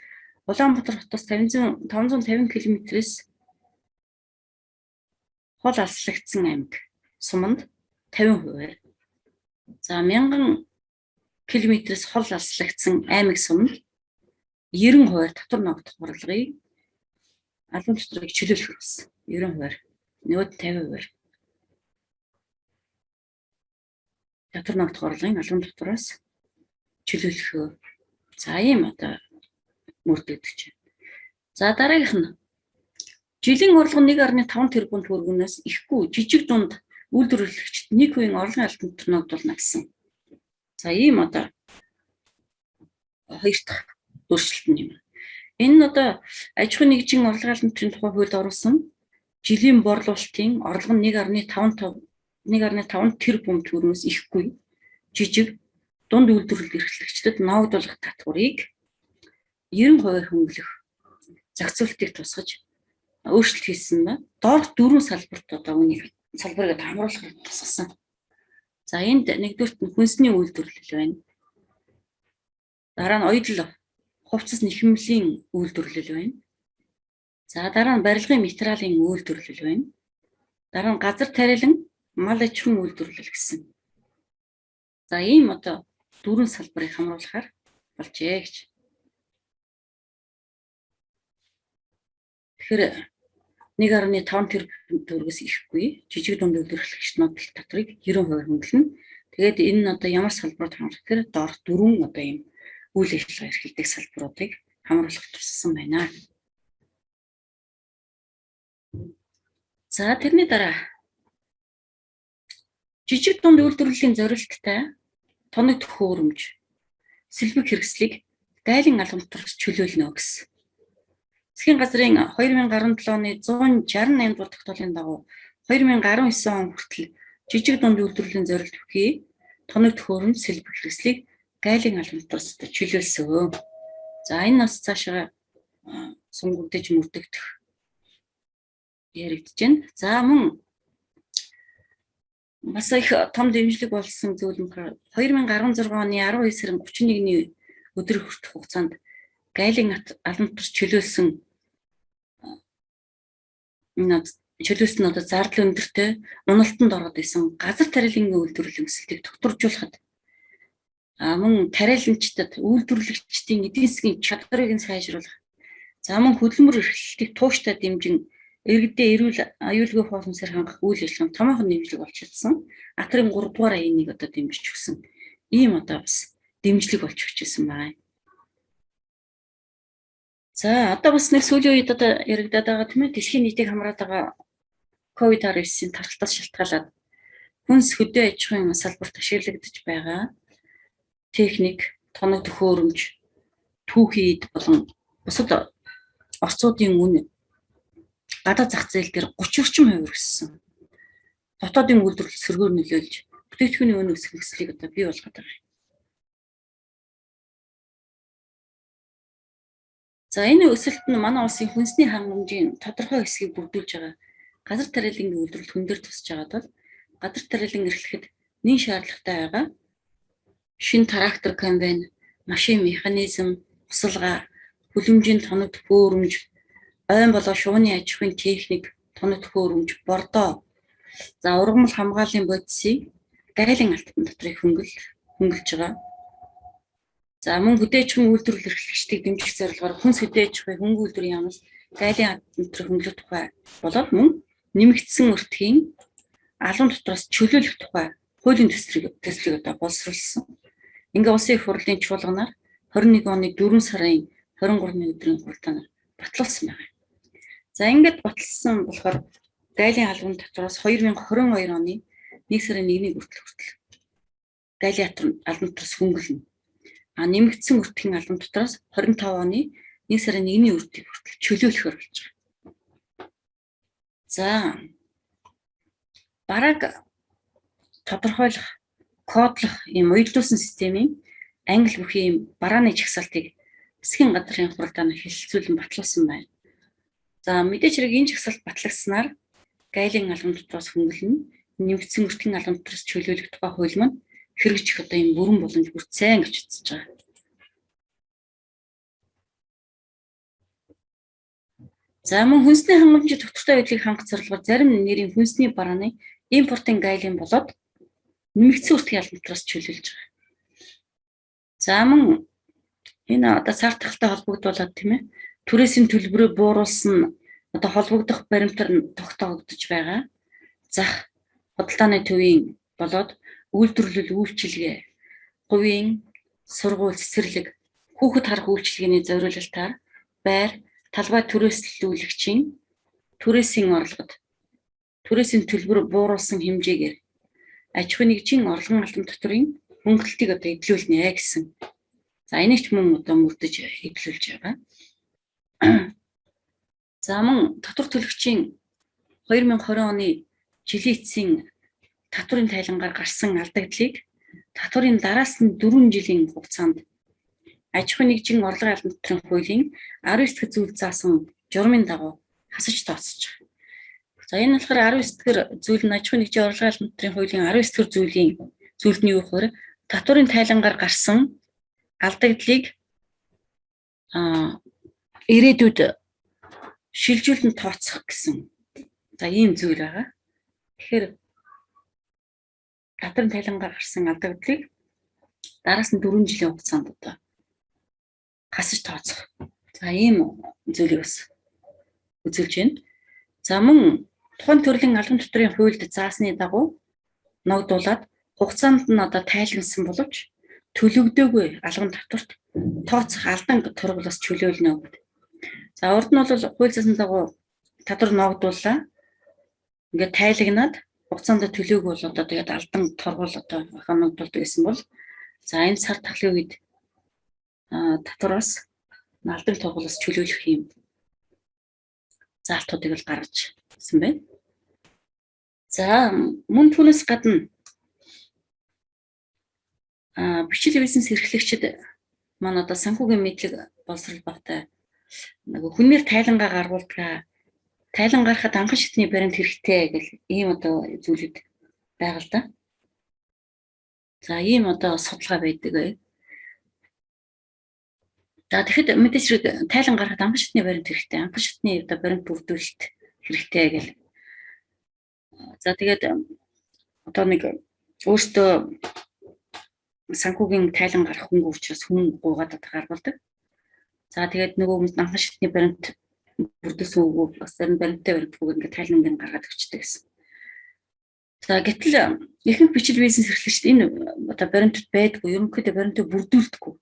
Улаанбаатар хотоос 550 км-с хол алслагдсан аймаг суманд 50%. За 1000 км-с хол алслагдсан аймаг суманд 90% татвар ногдох борлогыг албан татварыг чөлөөлөх гэсэн. 90%. Нөгөөд 50%. Татвар ногдох борлогын албан татвараас чөлөөлөх. За ийм одоо мөрдөгдөж байна. За дараагийнх нь жилийн орлого 1.5 тэрбум төгрөгнөөс ихгүй жижиг дунд үйлдвэрлэгчид 1% орлогын албан татвар ногдуулна гэсэн. За ийм одоо хоёр дахь өөрчлөлт юм. Энэ нь одоо аж ахуйн нэгжийн орлогын албан татврын тухай хуульд оруулсан жилийн борлуулалтын орлого нь 1.5 тэрбум төгрөгнөөс ихгүй жижиг дунд үйлдвэрлэл эрхлэгчдэд ногдуулах татварыг 90% хөнгөлөх зохицуултыг тусгаж өөрчлөлт хийсэн ба доорх 4 салбарт одоо үүнийг салбарыг хамруулахыг тусгасан. За энд нэгдүгürt нь хүнсний үйлдвэрлэл байна. Дараа нь оёдол хувцас нэхэмлийн үйлдвэрлэл байна. За дараа нь барилгын материалын үйлдвэрлэл байна. Дараа нь газар тариалан мал аж ахуйн үйлдвэрлэл гэсэн. За ийм одоо 4 салбарыг хамруулахаар болжээ гэж. Тэгэхээр 1.5 тэрбум төгрөгөөс ихгүй жижиг дунд үйлдвэрлэгчид ногдох татварыг 90% хөнгөлнө. Тэгээд энэ нь одоо ямар салбарт хамруулах гэхээр доорх 4 одоо ийм үйл ажиллагаа эрхэлдэг салбаруудыг хамруулах туссан байна. За тэрний дараа жижиг дунд үйлдвэрлэлийн зорилттой тоног төхөөрөмж сэлбэг хэрэгслийг гайлын албан татвараас чөлөөлнө гэсэн. Засгийн газрын 2017 оны 168 дугаар тогтоолын дагуу 2019 он хүртэл жижиг дунд үйлдвэрлэлийн зорилт бүхий тоног төхөөрөмж сэлбэг хэрэгслийг гайлын албан татвараас чөлөөлсөн. За энэ нас цаашаа сунгагдж мөрдөгдөх яригдж байна. За мөн бас их том дэмжлэг болсон зүйл нь 2016 оны 12 сарын 31-ний өдөр хүртэх хугацаанд гайлын албан татвараас чөлөөлсөн одоо зардал өндөртэй уналтанд ороод исэн газар тариалангийн үйлдвэрлэлийн өсөлтийг докторжуулахад мөн тариаламжтад үйлдвэрлэгчдийн эдийн засгийн чадварыг нь сайжруулах. За мөн хөдөлмөр эрхлэлтийг тууштай дэмжин иргэдээ эрүүл аюулгүй хоолмсээр хангах үйл ажиллагаанд томоохон дэмжлэг болж чадсан. Атрын 3 дугаар аяыг одоо дэмжиж өгсөн. Ийм одоо бас дэмжлэг болж өгчээсэн байна. За одоо бас нэг сүүлийн үед одоо яригадаад байгаа тийм ээ дэлхийн нийтийг хамраад байгаа COVID-19-ийн тархалтаас шалтгаалаад хүнс хөдөө аж ахуйн салбарт ашиглагдаж байгаа техник, тоног төхөөрөмж, түүхийд болон бусад орцуудын үн гадаад зах зээл дээр 30% өссөн. Дотоодын үйлдвэрлэл сөргөөр нөлөөлж бүтээгдэхүүний үн өсөх нөхцөлийг одоо бий болгоод байгаа. За энэ өсөлт нь манай улсын хүнсний хангамжийн тодорхой хэсгийг бүрдүүлж байгаа. Газар тариалангийн үйлдвэрлэл хүн дээр тусаж байгаад бол газар тариалан эрхлэхэд нэн шаардлагатай байгаа. Шинэ трактор комбайн, машин механизм, усалгаа, хүлэмжийн тоног төхөөрөмж, ойн болоо шувууны аж ахуйн техник, тоног төхөөрөмж, бордоо. За ургамал хамгааллын бодисыг гайлын албан татварыг хөнгөлж байгаа. За мөн хөдөө аж ахуйн үйлдвэрлэл эрхлэгчдийг дэмжих зорилгоор хүнс хөдөө аж ахуйн хөнгөн үйлдвэрийн яамнаас гайлын албан татварыг хөнгөлөх тухай болоод мөн нэмэгдсэн өртгийн албан татвараас чөлөөлөх тухай хуулийн төслийг одоо боловсруулсан. Ингээ улсын их хурлын чуулганаар 21 оны 4 сарын 23-ны өдрийн хугацаанд батлуулсан байна. За ингээд баталсан болохоор гайлын албан татвараас 2022 оны 1 сарын 1-ний хүртэл гайлын албан татвараас хөнгөлнө. Нэмэгдсэн өртгийн албан татвараас 25 оны 1 сарын 1-ний хүртэл чөлөөлөхөр болж байгаа. За бараг тодорхойлох, кодлох ийм уялдуулсан системийн англи бүхий ийм барааны жагсаалтыг засгийн газрын хуралдаанд хэлэлцүүлэн батлуулсан байна. За мэдээж хэрэг энэ жагсаалт батлагдсанаар гайлын албан татвараас хөнгөлнө, нэмэгдсэн өртгийн албан татвараас чөлөөлөх тухай хууль маань хэрэгжих одоо ийм бүрэн боломж бүрт сайн гэж үзэж байгаа. За мөн хүнсний хангамжийн тогтвортой байдлыг хангах зорилгоор зарим нэрийн хүнсний барааны импортын гайлын болоод нэмэгдсэн өртгийн албан татвараас чөлөөлж байгаа. За мөн энэ одоо саартахтай холбогдуулаад тийм ээ түрээсийн төлбөрөө бууруулсан одоо холбогдох баримтар тогтоогдож байгаа зах худалдааны төвийн болоод үйлдвэрлэл үйлчилгээ, говийн сургууль цэцэрлэг, хүүхэд харах үйлчилгээний зориулалтаар байр талбай түрээслүүлэгчийн түрээсийн орлогод түрээсийн төлбөр бууруулсан хэмжээгээр аж ахуй нэгжийн орлогын албан татврын хөнгөлөлтийг одоо эдлүүлнэ гэсэн. За энийг ч мөн одоо мөрдөж эдлүүлж байгаа. За мөн татвар төлөгчийн 2020 оны жилийн эцсийн татврын тайлангаар гарсан алдагдлыг татврын дараас нь 4 жилийн хугацаанд аж ахуй нэгжийн орлогын албан татврын хуулийн 19 дахь зүйл заасан журмын дагуу хасаж тооцож байгаа. За энэ болохоор 19 дахь зүйл нь аж ахуй нэгжийн орлогын албан татврын хуулийн 19 дахь зүйлний юу гэхээр татврын тайлангаар гарсан алдагдлыг ирээдүйд шилжүүлэн тооцох гэсэн. За ийм зүйл байгаа. Тэгэхээр татврын тайлангаар гарсан алдагдлыг дараас нь 4 жилийн хугацаанд одоо хасаж тооцох. За ийм зүйлийг бас үзүүлж байна. За мөн тухайн төрлийн албан татврын хуульд заасны дагуу ногдуулаад хугацаанд нь одоо тайлансан боловч төлөгдөөгүй албан татварт тооцох алдан тургуулаас чөлөөлнө гэдэг. За урд нь бол хууль заасны дагуу татвар ногдууллаа. Ингээд тайлагнаад хугацаанд төлөөгүй бол одоо тэгээд алдан тургуул одоо ногдуулдаг гэсэн бол за энэ сар тахлын үед татвараас алдан тургуулаас чөлөөлөх юм заалтуудыг л гаргаж ирсэн байна. За мөн түүнээс гадна бичил бизнес эрхлэгчид маань одоо санхүүгийн мэдлэг боловсрол багтай хүнээр тайлангаа гаргуулдаг, тайлан гарахад анхан шатны баримт хэрэгтэй гэх ийм одоо зүйлүүд байгаа л да. За ийм одоо судалгаа байдаг бай. За тэгэхэд мэдээж хэрэг тайлан гарахад анхан шатны баримт хэрэгтэй, анхан шатны одоо баримт бүрдүүлэлт хэрэгтэй гэл. За тэгээд одоо нэг өөртөө санхүүгийн тайлан гарах хөнгө учраас хүн гуугаад гаргадаг. За тэгээд нөгөө хүмүүс анхан шатны баримт бүрдүүлсэн үгүй бас зарим баримттай баримтгүй ингээд тайлангийн гаргаад өгчдөг гэсэн. За гэтэл ихэнх бичил бизнес эрхлэгчид энэ одоо баримтд байдгүй, ерөнхийдөө баримтыг бүрдүүлдэггүй.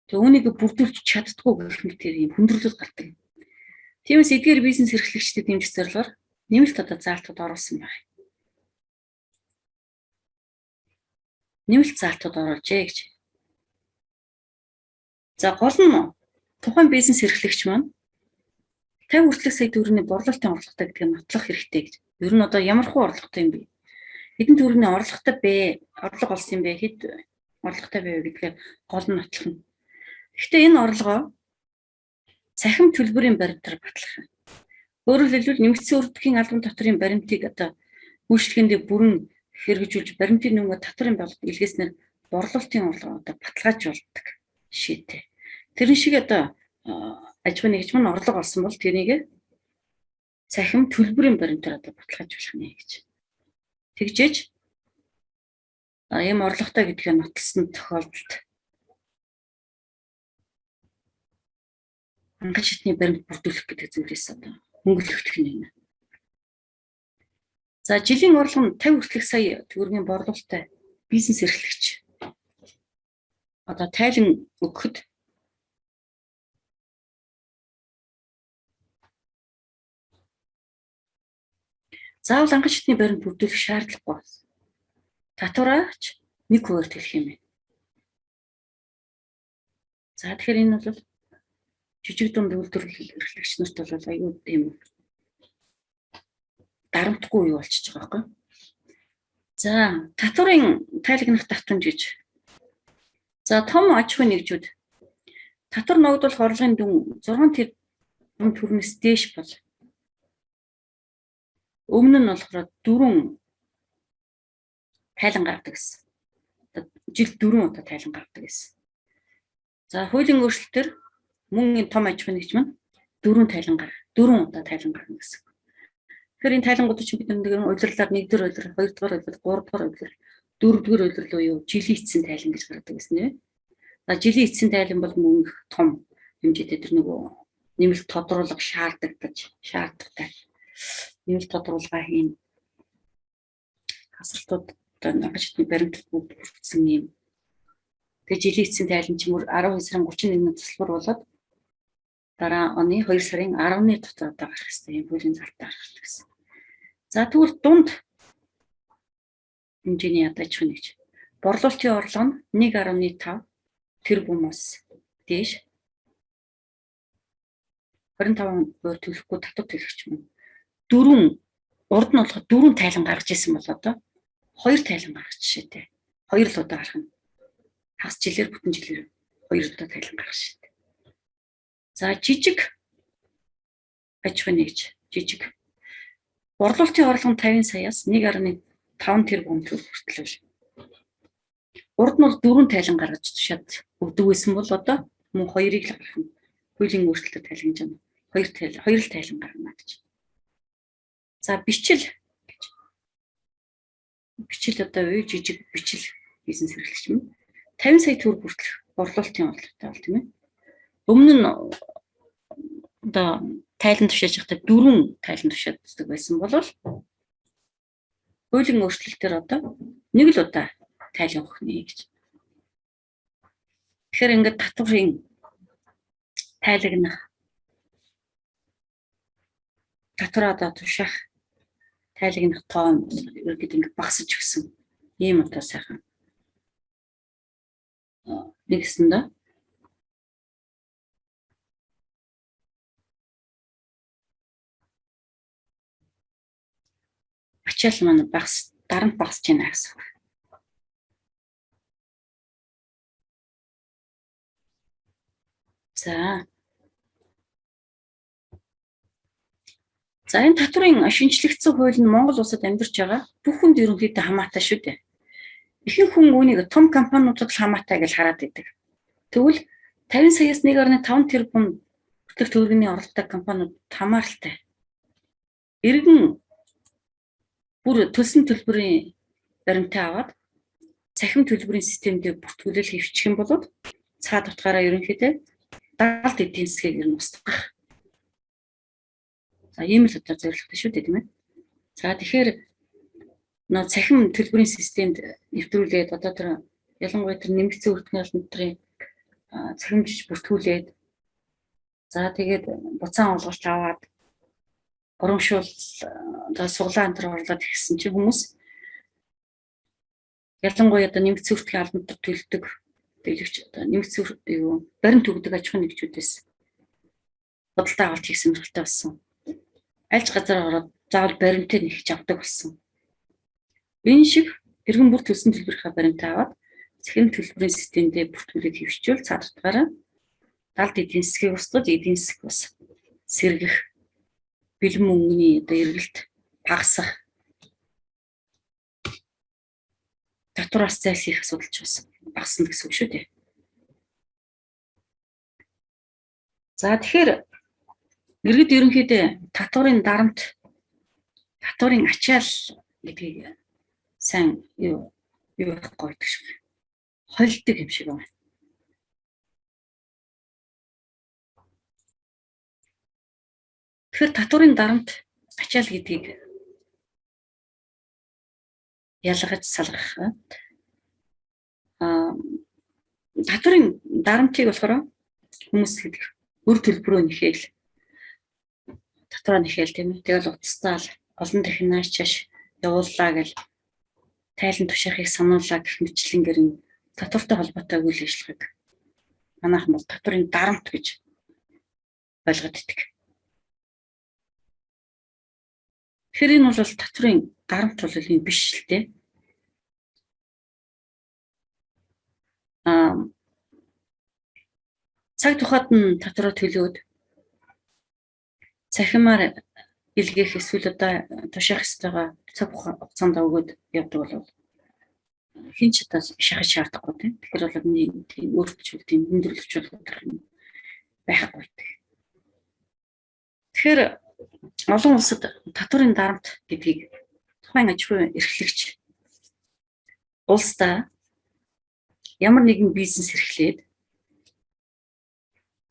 Тэгээ үүнийг бүрдүүлж чаддаггүй гэх мэт юм хүндрэлүүд гардаг. Тиймээс эдгээр бизнес эрхлэгчдэд дэмжих зорилгоор нэмэлт одоо заалтууд оруулсан байна. Нэмэлт заалтууд оруулжээ гэж. За гол нь тухайн бизнес эрхлэгч маань 50 сая төгрөгийн борлуулалтын орлоготой гэдгийг нотлох хэрэгтэй гэж. Ер нь одоо ямар хуу орлоготой юм бэ? Хэдэн төгрөгийн орлоготой бэ? Орлого олсон юм бэ? Хэд орлоготой бэ гэдгээр гол нь нотлох нь. Гэхдээ энэ орлогоо цахим төлбөрийн баримтаар батлах юм. Өөрөөр хэлбэл нэмэгдсэн өртгийн албан татврын баримтыг одоо үйлчлэгэндээ бүрэн хэрэгжүүлж баримтын нөгөө татврын болоод илгээснээр борлуулалтын орлогоо одоо баталгаажуулдаг шийдтэй. Тэрэн шиг одоо аж ахуй нэгж мань орлого олсон бол тэрнийг цахим төлбөрийн баримтаар одоо баталгаажуулах нэ гэж. Тэгжээж ийм орлоготой гэдгээ нотолсон тохиолдолд анхан шатны баримт бүрдүүлэх гэдэг зүйлээс одоо хөнгөлөлтөх нь. За жилийн орлого нь 50 сая төгрөгийн борлуулалттай бизнес эрхлэгч одоо тайлан өгөхөд Заавал анган шатны баримт бүрдүүлэх шаардлагагүй. Татвараач 1% төлөх юм байна. За тэгэхээр энэ бол жижиг дунд үйлдвэрлэл эрхлэгч нарт бол аюул тийм дарамтгүй юу болчихж байгаа байхгүй. За татварын тайлагнах давтамж гэж. За том аж ахуйн нэгжүүд татвар ногдуулах орлогын дүн 6 тэрбум төгрөгөөс дээш бол өмнө нь болохоор 4 тайлан гаргадаг гэсэн. Жил 4 удаа тайлан гаргадаг гэсэн. За хуулийн өөрчлөлтөөр мөн энэ том аж ахуйн нэгж маань 4 удаа тайлан гаргана гэсэн. Тэгэхээр энэ тайлангууд чинь бид нэг удирлаар 1-р удир, 2-р удир, 3-р удир, 4-р удир руу юу жилийн эцсийн тайлан гэж гаргадаг гэсэн нэ. За жилийн эцсийн тайлан бол мөн том хэмжээтэй тэр нөгөө нэмэлт тодруулга шаардлагатай. Нэмэлт тодруулга хийн хасралтууд анган шатны баримтд бүрдсэн юм. Тэгээ жилийн эцсийн тайлан чимээр 12 сарын 31-нд тусалбар болоод дараа оны 2 сарын 10-ны дотор одоо гарах хэрэгтэй юм хуулийн залтаа гарах гэсэн. За тэгвэл дунд хэмжээний аж ахуйн нэгж борлуулалтын орлого нь 1.5 тэрбумоос дээш 25% төлөхгүй татвар төлөгч мөн 4 урд нь болохоор 4 тайлан гаргаж исэн бол одоо 2 тайлан гаргах жишээтэй. 2 л удаа гарах нь. Хагас жилээр бүтэн жилээр 2 удаа тайлан гаргах жишээтэй. За жижиг аж ахуйн нэгж жижиг борлуулалтын орлого нь 50 саяас 1.5 тэрбум төгрөг хүртэл байна. Урд нь бол 4 тайлан гаргаж тушаад өгдөг байсан бол одоо мөн 2-ыг л гаргах нь. Хуулийн өөрчлөлтөд тайлгнаж байна. 2 тайлан гаргана гэж. За бичил одоо үе жижиг бичил бизнес эрхлэгч юм. 50 сая төгрөг хүртэлх борлуулалтын орлоготой бол тийм ээ. Өмнө нь одоо тайлан тушааж байхдаа 4 тайлан тушаад үздэг байсан бол хуулийн өөрчлөлтөөр одоо нэг л удаа тайлан өгөх нэ гэж. Тэгэхээр ингээд татварын тайлагнах татвараа одоо тушаах тайлагнах тоон ерөөд ингээд багасж өгсөн ийм одоо сайхан нэгсэн да. Ачаал маань дарамт багасж байна гэсэн. За энэ татварын шинжлэгдсэн хууль нь Монгол улсад амьдарч байгаа бүх хүнд ерөнхийдөө хамаатай шүү дээ. Ихэнх хүн үүнийг том компаниудад хамаатай гэж хараад байдаг. Тэгвэл 50 саяас 1.5 тэрбум хүртэлх төгрөгийн орлоготой компаниуд хамааралтай. Иргэн бүр төлсөн төлбөрийн баримтаа аваад цахим төлбөрийн системдээ бүртгүүлэл хэвчих юм бол цаад утгаараа ерөнхийдөө 70 эдийн засгийг ер нь устгах. За ийм л одоо зорилготой шүү дээ тийм ээ. За тэгэхээр нөө цахим төлбөрийн системд нэвтрүүлээд одоо тэр ялангуяа тэр нэмэгдсэн өртгөн албантрын цахимжиж бүртгүүлээд за тэгээд буцаан олгож аваад урамшуул одоо суглаан дээр орлоод ирсэн чинь хүмүүс ялангуяа одоо нэмэгдсэн өртгөн албантрт төлдөг төлөгч одоо нэмэгдсэн баримт өгдөг аж ахуйн нэгжүүдээс бодолтой авалт хийх сонирхолтой болсон. Альж газар ороод заавал баримтыг нэгж авдаг болсон. Энэ шиг иргэн бүр төлсөн төлбөрийнхаа баримтаа аваад цахим төлбөрийн системдээ бүртгүүлээд хэвшүүл цаад утгаараа 70 эдийн засгийг устгаж эдийн засаг бас сэргэх бэлэн мөнгөний одоо эргэлт багасах татвараас зайлсхийх асуудал ч бас багасна гэсэн үг шүү дээ. За тэгэхээр иргэд ерөнхийдөө татварын дарамт татварын ачаал гэдгийг сайн юу байхгүй гэдэг шиг холддог юм шиг байна. Тэгэхээр татварын дарамт ачаал гэдгийг ялгаж салгах. Татварын дарамтыг болохоор хүмүүс гэдэг өр төлбөрөө нэхэл татвараа нэхэл тийм ээ. Тэгэл уцтаал олон дахин нааш чааш явууллаа гэж тайлан тушаахыг санууллаа гэх мэтлэнгээр нь татвартай холбоотой үйл ажиллагааг манайхан бол татврын дарамт гэж ойлгоод иддэг. Тэгэхээр энэ бол татврын дарамт бол юм биш л дээ. Цаг тухайд нь татвараа төлөөд цахимаар илгээх эсвэл одоо тушаах ёстойгоо цаг хугацаанд өгөөд явдаг бол хин ч одоо шахаж шаардахгүй тийм. Тэгэхээр бол тийм өөрчлөлт тийм өндөрлөгч болох юм байхгүй. Тэгэхээр олон улсад татврын дарамт гэдгийг тухайн аж ахуйн эрхлэгч улсдаа ямар нэгэн бизнес эрхлээд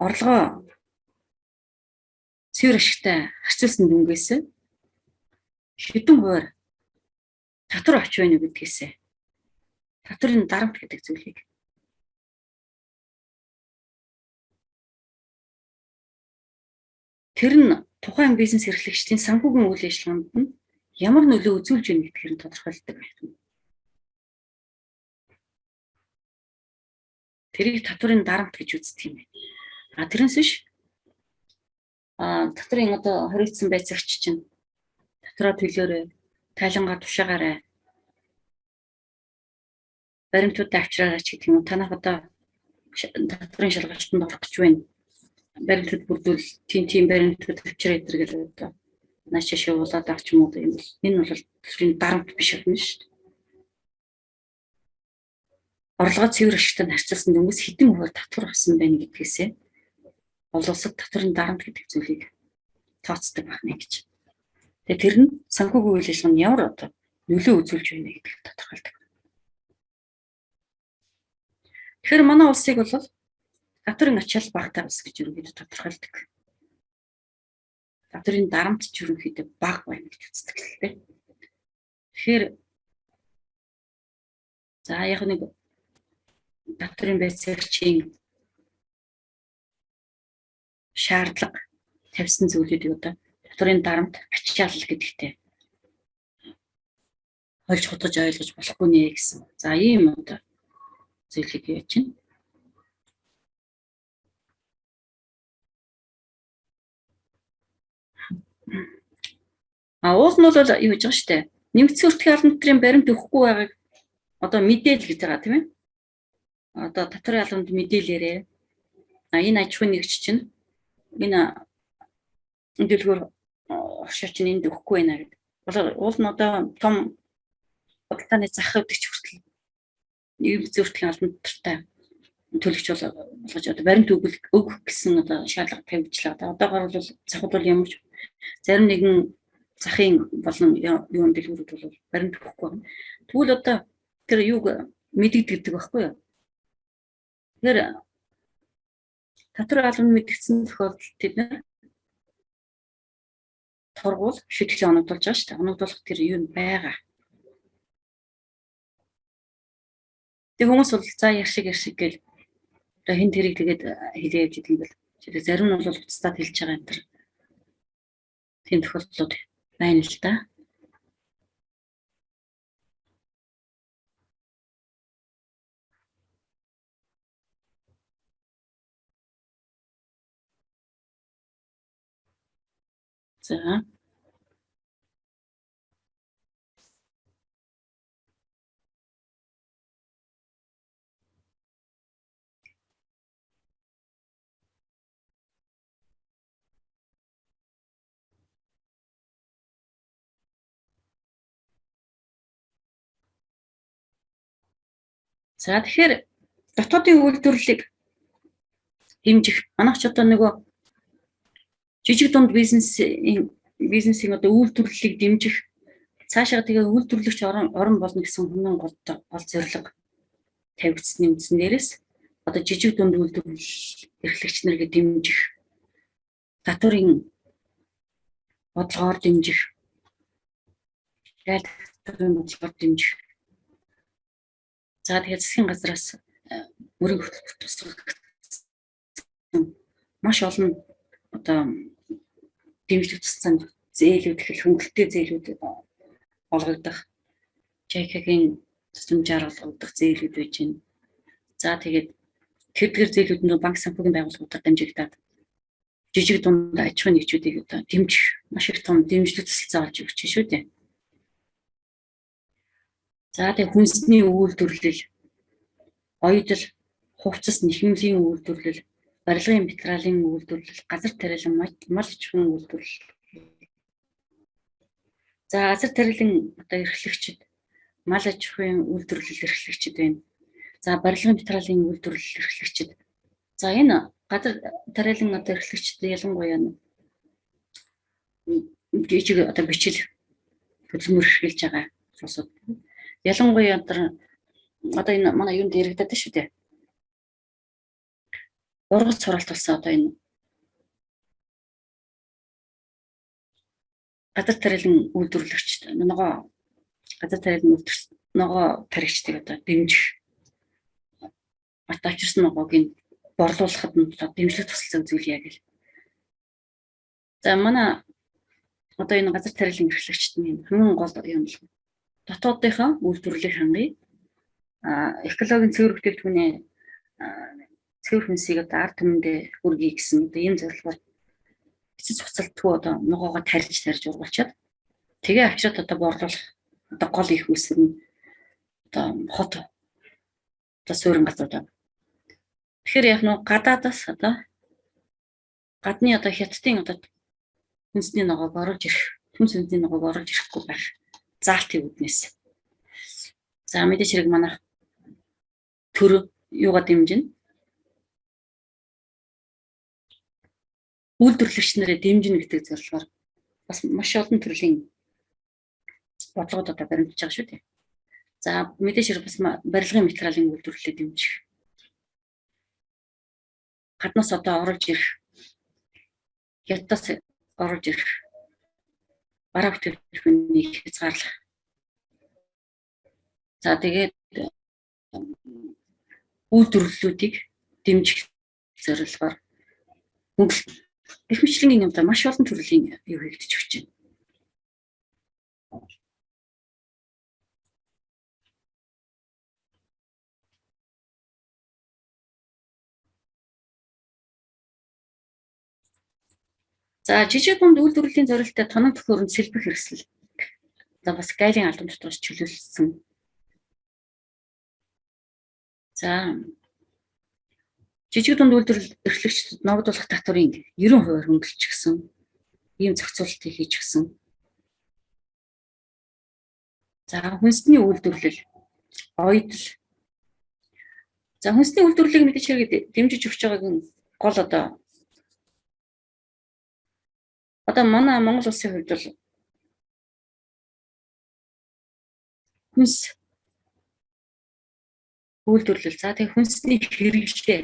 орлогоо цэвэр ашигтай харьцуулсан дүнгээс хэдэн хувиар татвар авч байна гэдгээсээ татврын дарамт гэдэг зүйлийг тэр нь тухайн бизнес эрхлэгчдийн санхүүгийн үйл ажиллагаанд нь ямар нөлөө үзүүлж байна гэдгээр нь тодорхойлдог байна. Тэрийг татврын дарамт гэж үздэг юм байна. Тэрнээс биш татврын одоо хоригдсан байцаагч чинь татраа төлөөрэй, тайлангаар тушаагаарай. Баримтуудаа авчраарай ч гэдэг юм. Танах одоо татврын шалгалтанд орох гэж байна. Баримтууд бүрдүүл тийм баримтууд авчраа идэр гэж одоо наашаа шивуулаад авч юм уу юм бол энэ бол татврын дарамт биш болно шүү дээ. Орлогоо цэвэр ашигтай харьцуулсан хүмүүс хэдэн хувиар татвар авсан байна гэдгээсээ олон улсад татврын дарамт гэдэг зүйлийг тооцдог байна гэж. Тэгээ тэр нь санхүүгийн үйл ажиллагаанд ямар одоо нөлөө үзүүлж байна гэдгийг тодорхойлдог. Тэгэхээр манай улсыг бол татврын ачаал багатай улс гэж ерөнхийдөө тодорхойлдог. Татврын дарамт ч ерөнхийдөө бага байна гэж үздэг л дээ. Тэгэхээр за яг нэг татврын байцаагчийн шаардлага тавьсан зүйлүүдийг одоо татврын дарамт ачаал гэдэгтэй олж худалж ойлгож болохгүй нэ гэсэн. За ийм одоо зүйлийг яаж чинь уул нь бол юу гэж байгаа штэ. Нэмэгдсэн өртгийн албан татврын баримт өгөхгүй байгааг одоо мэдээл гэж байгаа тийм ээ. Одоо татврын албанд мэдээлээрээ энэ аж ахуйн нэгж чинь энэ дэлгүүр оршоо чинь энд өгөхгүй байна гэдэг. Уул нь одоо том бодлооны зах өгч хүртэл нэмэгдсэн өртгийн албан татвартай төлөгч болгож одоо баримт өгөх гэсэн одоо шаардлага тавьжлаа. Одоогоор бол захад бол ямар ч зарим нэгэн захын болон юун дэлгүүрүүд бол баримт өгөхгүй байна. Тэгвэл одоо тэр юуг мэдэгддэг байхгүй юу? Тэр татвар албан мэдгдсэн тохиолдолд тэд нэр торгуул шийтгэл оногдуулж байгаа шүү дээ. Оногдуулах тэр юу байгаа. Тэг хүмүүс бол за яршиг гэл одоо хэн тэрийг тэгээд хэлээ явж идэг юм бол зарим нь бол уцтаад хэлж байгаа юм тэр. Тийм тохиолдлууд байна л да. За. За тэгэхээр дотоодын үйлдвэрлэлийг хэмжих манайх ч одоо нөгөө жижиг дунд бизнесийн одоо үйлдвэрлэлийг дэмжих цаашаа тэгээ үйлдвэрлэгч орон болно гэсэн хүмүүн гол зорилго тавигдсны үндсэн дээрээс одоо жижиг дунд үйлдвэрлэл эрхлэгч нарыг дэмжих татврын бодлогоор дэмжих татврын бодлогоор дэмжих за тэгээд засгийн газраас мөрийн хөтөлбөр тусгах маш олон одоо дэмжлэг тусцаанд зээлүүд их хөнгөлтэй зээлүүд олгогдох. JK-гийн тусламжаар олгогдох зээлүүд байж байна. За тэгээд тэдгээр зээлүүд нь банк санхүүгийн байгууллагуудаар дамжигдаад жижиг дунд аж ахуйн нэгжүүдийг одоо дэмжих маш их том дэмжлэг засалцаа олж өгч шүү дээ. За тэгээд хүнсний үйлдвэрлэл, оюутал, хувцас нэхэмлийн үйлдвэрлэл, барилгын материалын үйлдвэрлэл, газар тариалан мал аж ахуйн үйлдвэрлэл. За газар тариалан одоо эрхлэгчид, мал аж ахуйн үйлдвэрлэл эрхлэгчид байна. За барилгын материалын үйлдвэрлэл эрхлэгчид. За энэ газар тариалан одоо эрхлэгчид ялангуяа жижиг одоо бичил хөдөлмөр эрхэлж байгаа улсууд. Ялангуяа одоо энэ манай юунд яригадаад шүү дээ. Ургац суралт болсон одоо энэ газар тариалан үйлдвэрлэгчд нөгөө газар тариалан үйлдвэрлэгч нөгөө таригчдыг одоо дэмжих авчирсан ногоог борлуулахад нь дэмжлэг тусалцаа үзүүлье гэл. За манай одоо энэ газар тариалан эрхлэгчд нь хамгийн гол юм л дотоодынхаа үйлдвэрлэлийг хангая. Экологийн цэвэр бүтээгдэхүүний цэвэр хүнсийг одоо ард түмэндээ хүргэе гэсэн одоо ийм зорилгоор эцэц хуцалтгүй одоо ногоогоо тарьж ургуулчаад тэгээ авчираад одоо борлуулах одоо гол их үсэг нь одоо хот одоо суурин газрууд. Тэгэхээр яг нэг гадаадаас одоо гадны одоо хятадын одоо хүнсний ногоог оруулж ирэх, хүнсний ногоог оруулж ирэхгүй байх заалтын үүднээс. За мэдээж хэрэг манай төр юугаа дэмжинэ? Үйлдвэрлэгч нарыг дэмжинэ гэдэг зорилгоор бас маш олон төрлийн бодлогод одоо баримтж байгаа шүү дээ. За мэдээж хэрэг бас барилгын материалын үйлдвэрлэлийг дэмжих. Гаднаас одоо оруулж ирэх, хятадаас оруулж ирэх бараа бүтээгдэхүүнийг хязгаарлах. За тэгээд үйлдвэрлэлүүдийг дэмжих зорилгоор хөнгөлөлт гэх мэтлэн юм да маш олон төрлийн юу хийгдэж өгч байна. За жижиг дунд үйлдвэрлэлийн зорилттой тоног төхөөрөмж сэлбэх хэрэгсэл. За бас гайлын албан дотроос чөлөөлсөн. За жижиг дунд үйлдвэрлэл эрхлэгчдэд ногдуулах татврын 90% хөнгөлөлчихсөн. Ийм зохицуултыг хийчихсэн. За хүнсний үйлдвэрлэл, оюутал. За хүнсний үйлдвэрлэлийг мэдээж хэрэг дэмжиж өгч байгааг гол одоо манай Монгол улсын хувьд бол хүнс үйлдвэрлэл. За тэгээ хүнсний хэрэглээ.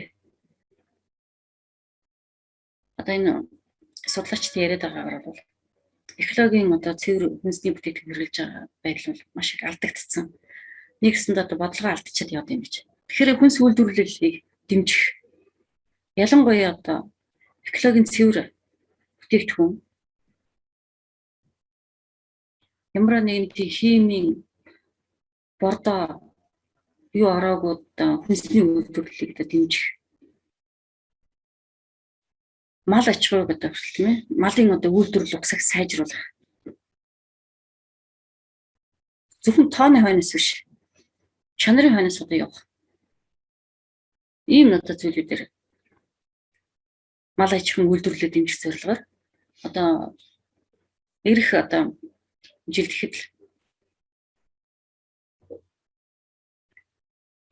Одоо энэ судлаачид яриад байгаагаар бол экологийн одоо цэвэр хүнсний бүтээгдэхүүн хэрэглэж байгаа байдал бол маш их алдагдсан. Нэгсэнд одоо бодлогоо алдчихад явд юм гэж. Тэгэхээр хүнс үйлдвэрлэлийг дэмжих. Ялангуяа одоо экологийн цэвэр бүтээгдэхүүн ямар нэгэн химийн бордоо юу ороогүй хүнсний үйлдвэрлэлийг дэмжих. Мал аж ахуй гэдэг тийм ээ. Малын одоо үйлдвэрлэл угсааг сайжруулах. Зөвхөн тооны хойноос биш. Чанарын хойноос одоо явах. Ийм одоо зүйлүүдээр мал аж ахуйн үйлдвэрлэлийг дэмжих зорилгоор одоо ирэх одоо жилд ихэд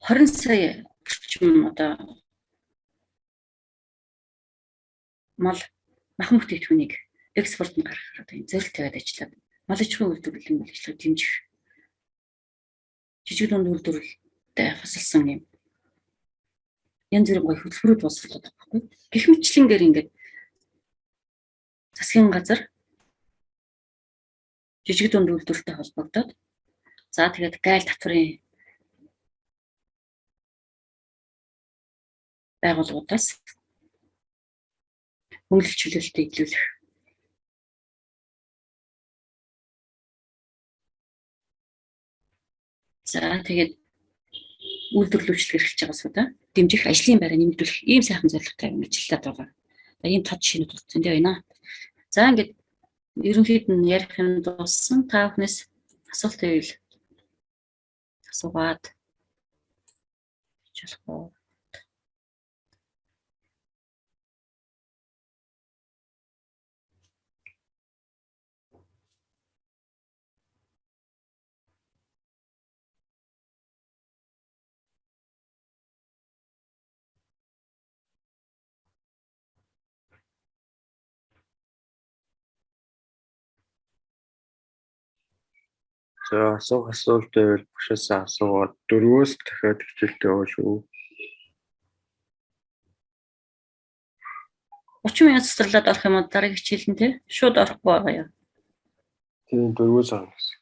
20 сая орчим одоо мал махан бүтээгдэхүүнийг экспортод гаргахаар одоо зорилт тавиад ажиллаад мал аж ахуйн үйлдвэрлэлийн үйлчлэгийг дэмжих. Жижиг дунд үйлдвэрлэлтэй хасалсан юм. Янз бүрийн гоё хөтөлбөрүүд боловсруулдаг байхгүй. Гэх мэтлэнгээр ингээд засгийн газар жижиг дунд үйлдвэрлэлтэй холбогдоод за тэгээд гайл татврын байгууллагуудаас хөнгөлөлт чөлөөлөлтөд илүүлэх. За тэгээд үйлдвэрлүүлэлт эрхэлж байгаа суда дэмжих ажлын байраа нэмэгдүүлэх ийм сайхан зорилготой юм ажиллаад байгаа. За ийм тод шинэ тулцсан дээ байна. За ингээд ерөнхийд нь ярих юм дууссан. Та бүхнээс асуулт байвал асуугаад болох уу? За асуулт байвал багшаасаа асуугаад 4-өөс дахиад хичээлтэй байгаа шүү. 30 минут цэцэрлээд орох юм уу дараагийн хичээлэн те? Шууд орохгүй байгаа юу? Тийм 4-өөс авах гэсэн.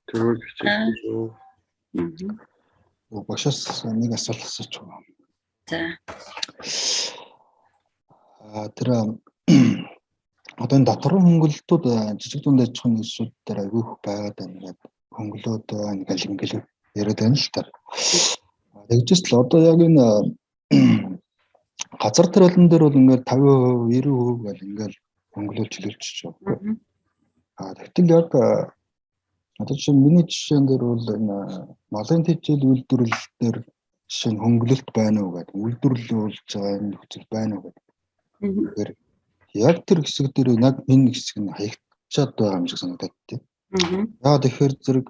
Төрөг хичээлтэй шүү. Багшаас нэг асуулт асууж байгаа. За. Тэр одоо энэ доторх хөнгөлөлтүүд жижиг дунд аж ахуйн нэгжүүд дээр айгүй их байгаад байна гэдэг хөнгөлөөд ингээл яриад байна л та. Тэгжээс л одоо яг энэ газар тариалан дээр бол ингээд 50%, 90% гэл ингээд хөнгөлөлт чөлөөлчихөж байгаа. Тэгтэл яг одоо чинь миний жишээн дээр бол энэ малын тэжээл үйлдвэрлэл дээр жишээ нь хөнгөлөлт байна уу гэдэг үйлдвэрлүүлж байгаа энэ нөхцөл байна уу гэдэг. Тэгэхээр яг тэр хэсэг дээр яг энэ хэсэг нь хаягдчаад байгаа юм шиг санагдаад тийм. Яа тэгэхээр зэрэг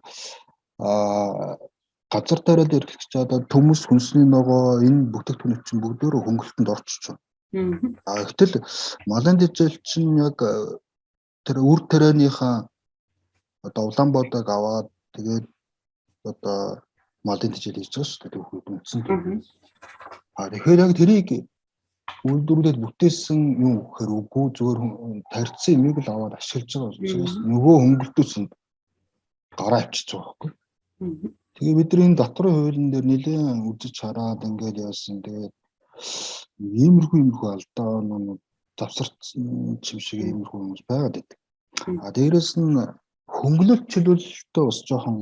газар тариал эрхлэгч одоо төмөс хүнсний ногоо энэ бүтээгдэхүүн чинь бүгдөө хөнгөлөлтөнд орчиж байна. Гэтэл малын тэжээл чинь яг тэр үр тарианыхаа одоо Улаанбаатарыг аваад тэгээд одоо малын тэжээл хийж байгаа шүү дээ түүхэд үндсэн. Тэгэхээр яг тэрийг үйлдвэрлээд бүтээсэн юм гэхээр үгүй зөвөр тарьцсан юмыг л аваад ашиглаж байгаа учраас нөгөө хөнгөлтөөс нь гараа авчиж байгаа байхгүй. Тэгээ бид нар энэ доторх хуулийн дээр нэлээд үзэж хараад ингээд яасан. Тэгээд иймэрхүү алдаа нуун завсарсан юм шиг иймэрхүү хүмүүс байгаад байдаг. Дээрэс нь хөнгөлөлт чөлөөлөлтөө бас жоохон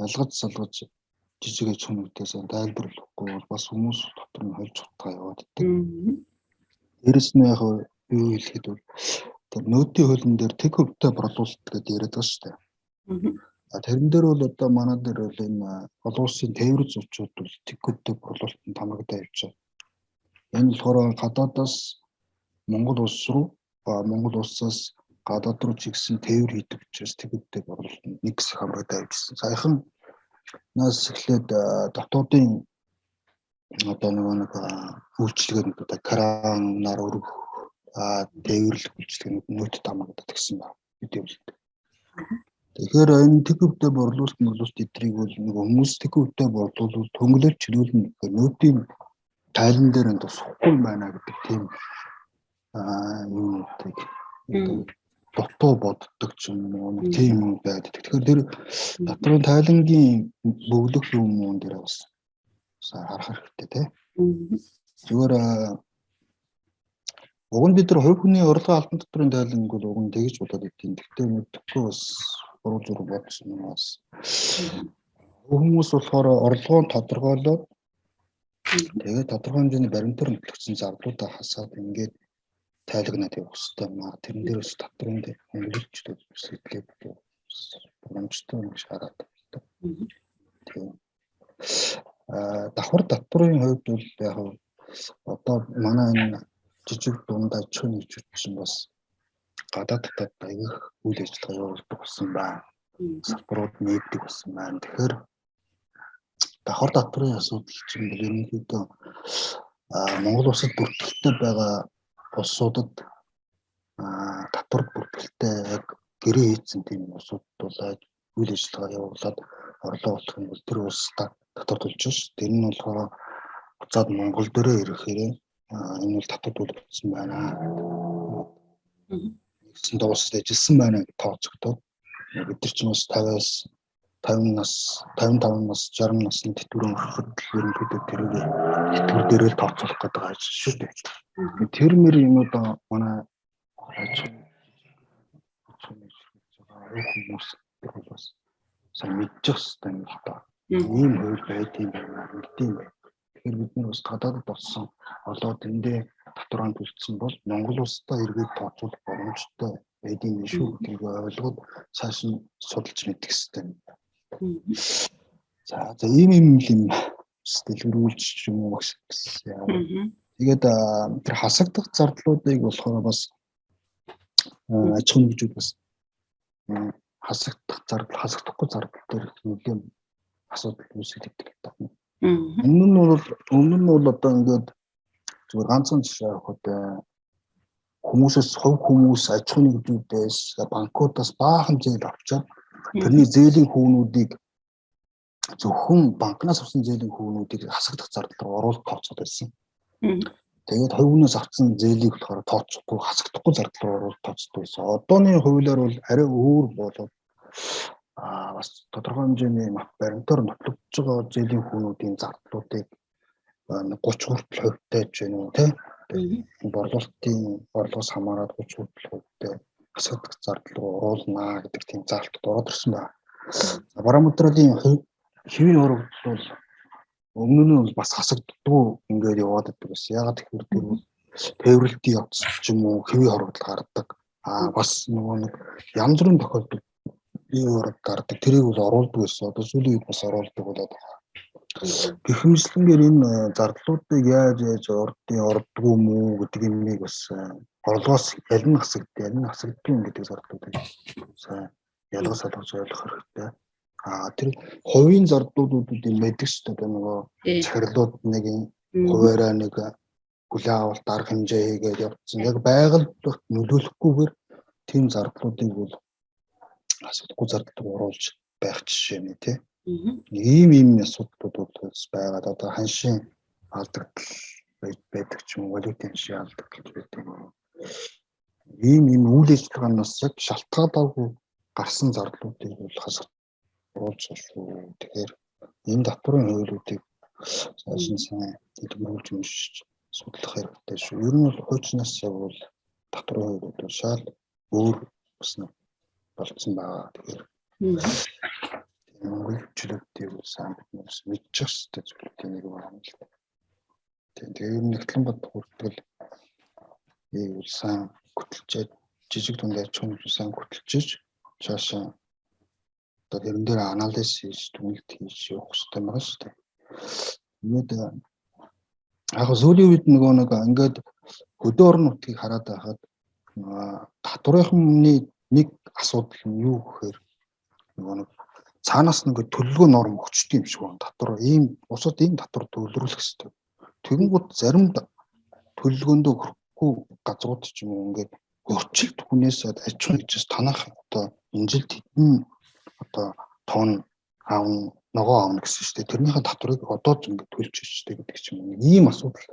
ялгаж салгаж жижиг аж ахуйнуудаас тайлбарлахгүй бол бас хүмүүс дотор нь хольж утгаа яваад байдаг. Дээрэс нь яг юу хэлэхэд бол тэр нөөдийн хуулийн дээр тэг хөвтэй борлуулалт гэдэг яриад байгаа шүү дээ. Тэрэн дээр бол одоо манай дээр бол энэ олон улсын тээвэр зочдод бол тэг хөвтэй борлуулалтанд хамрагдаа явж байгаа. Энэ болохоор гадаадаас Монгол улс руу Монгол улсаас гадаад руу чигсэн тээвэр хийдэг учраас тэг хөвтэй борлуулалтанд нэг хэсэг хамрагдаа явжсэн. Саяхан нас эхлээд дотоодын одоо нэг үйлчлэгээнүүд одоо кранаар өргөх тээвэрлэх үйлчлэгээнүүд нөөцөд хамрагдаад гэсэн байна. Тэгэхээр энэ тэг хөвтэй борлуулалт эдрийг бол нэг хүмүүс тэг хөвтэй борлуулалт хөнгөлөлт чөлөөлнө гэхээр нөөдийн тайлан дээр энэ тусахгүй байна гэдэг тийм юунуудыг дутуу боддог ч юм уу тийм юм байдаг. Тэгэхээр тэр доторх тайлангийн бөглөх юм дээр бас харах хэрэгтэй тийм. Зүгээр уг нь бид нар хувь хүний урлагийн албан татврын тайланг бол уг нь тэгж бодоод идэв. Гэхдээ мэдхгүй бас буруу зүрх бодсон юм бас. Хүмүүс болохоор орлогоо тодорхойлоод тэгээд тодорхой хэмжээний баримтаар нөтлөгдсөн зардуудаа хасаад ингээд тайлагнаад явах хэрэгтэй юм аа. Тэрэн дээрээс татврын дээр хөнгөлөлтчдүүд сэтлээд боломжтой юм шиг хараад байна. Тийм. Давхар татврын хувьд бол яг одоо манай энэ жижиг дунд аж ахуйн нэгжүүд чинь бас гадаад татаад аягих үйл ажиллагаа явуулдаг болсон байна. Салбарууд нээдэг болсон байна. Тэгэхээр давхар татврын асуудал чинь бол ерөнхийдөө Монгол улсад бүртгэлтэй байгаа улсуудад татвар бүртгэлтэй яг гэрээ хийсэн тийм улсууд бол үйл ажиллагаа явуулаад орлого олох юм бол тэр улсад татвар төлж ш. Тэр нь болохоор буцаад Монгол дээрээ ирэхээр энэ бол татвар төлөгдсөн байна. Нэгсэн дуусад ажилласан байна гэж тооцогдоод бид нар ч бас 50-аас 50 нас 55 нас 60 насны тэтгэврийн өрхөд ерөнхийдөө тэрийг тэтгэвэр дээрээ л тооцоолох гэдэг байгаа шүү дээ. Тэр мөр юмуд манай хүмүүс бас сайн мэдчих хэрэгтэй юм л да. Ийм хууль байдığım байна гэдэг юм байна. Тэгэхээр бид нар бас гадаадд болсон олоод эндээ татвараа төлсөн бол Монгол улстай эргээд тооцоолох боломжтой байдığım шүү гэдгийг ойлгоод цааш нь судалж мэдэх хэрэгтэй. За ийм юм дэлгэрүүлж юм уу гэсэн. Тэгээд тэр хасагдах зардлуудыг болохоор бас аж ахуйн нэгжүүд бас хасагдахгүй зардал дээр нэлээд асуудал үүсгэж байдаг. Өмнө нь бол одоо ингээд зүгээр ганцхан жишээ авахад хүмүүсээс хувь хүмүүс аж ахуйн нэгжүүдээс банкудаас баахан зээл авчаад тэрний зээлийн хүүнүүдийг зөвхөн банкнаас авсан зээлийн хүүнүүдийг хасагдах зардал руу оруулах тооцоод байсан. Тэгээд хувийнаас авсан зээлийг болохоор тооцохгүй хасагдахгүй зардал руу оруулах тооцдог байсан. Одооны хуулиар бол арай өөр болоод бас тодорхой хэмжээний баримтаар нотлогдож байгаа зээлийн хүүнүүдийн зардлуудыг 30 хүртэл хувьтай ч юм уу тийм борлуулалтаас хамаарат 30 хүртэл хувьтай хасагдах зардал руу оруулнаа гэдэг тийм заалтууд ороод ирсэн байна. Барамтралын хэвийн хорогдол бол өмнө нь бол бас хасагддгүй ингээд яваад байдаг байсан. Ягаад гэвэл тээвэрлэлтийн явц ч юм уу хэвийн хорогдол гардаг. Бас нөгөө нэг янз бүрийн тохиолдолд хэвийн хорогдол гардаг. Тэрийг бол оруулдаг байсан. Одоо сүүлийн үед бас оруулдаг болоод байна. Гэхмэслэнгээр энэ зардлуудыг яаж ордгүй юм уу гэдэг юмыг бас орлогоос яль нь хасагддаг гэдэг зардлуудыг сайн ялгаж ойлгож ойлгох хэрэгтэй. Тэр хувийн зардлуудуудын мэддэг шүү дээ нөгөө захирлууд нэг хуваараа нэг хүлээн авалт арга хэмжээ хийгээд явуулсан. Яг байгальд нөлөөлөхгүйгээр тийм зардлуудыг бол асуудаггүй зардал руу оруулж байх жишээ нэ тий. Ийм асуудлууд бол байгаад одоо ханшийн алдагдал байдаг ч юм уу валютын ханшийн алдагдал байдаг. Ийм үйл ажиллагаанаас яг шалтгаалаагүй гарсан зардлуудыг бол хасах оруулж шүү. Тэгэхээр энэ татварын хуулиудыг сайн дэлгэрүүлж уншиж судлах хэрэгтэй шүү. Ер нь бол хуучнаас бол татварын хуулиуд бол шал өөр болцсон байгаа. Тэгэхээр Монгол хүчлүүдийг бол сайн биднээс мэдчих хэрэгтэй зүйлүүдийн нэг байна л да. Тэгээд нэгтлэн бод хүртэл ийм сайн хөтөлж жижиг дунд аж ахуйн сайн хөтөлж цаашаа одоо тэрэн дээр анализ хийж дүгнэлт хийж явах хэрэгтэй байгаа шүү дээ. Ингээд яг сүүлийн үед нэг ингээд хөдөө орон нутгийг хараад байхад татварынхны нэг асуудал нь юу гэхээр нэг цаанаас нэг төлөвлөгөө норм өгчдөг юм шиг байна. Татвар ийм усад ийм татвар төлөвлөрөх хэрэгтэй. Тэгэнгүүт зарим төлөвлөгөөндөө хүрэхгүй газрууд ч юм уу ингээд өрчлөлт хүнээс аж ахуйн нэгжээс танах одоо энэ жил тэдэн одоо тон аавн ногоо аавна гэсэн шүү дээ. Тэрнийхээ татварыг одоо ч ингээд төлж өчтэй гэдэг ч юм уу. Ийм асуудал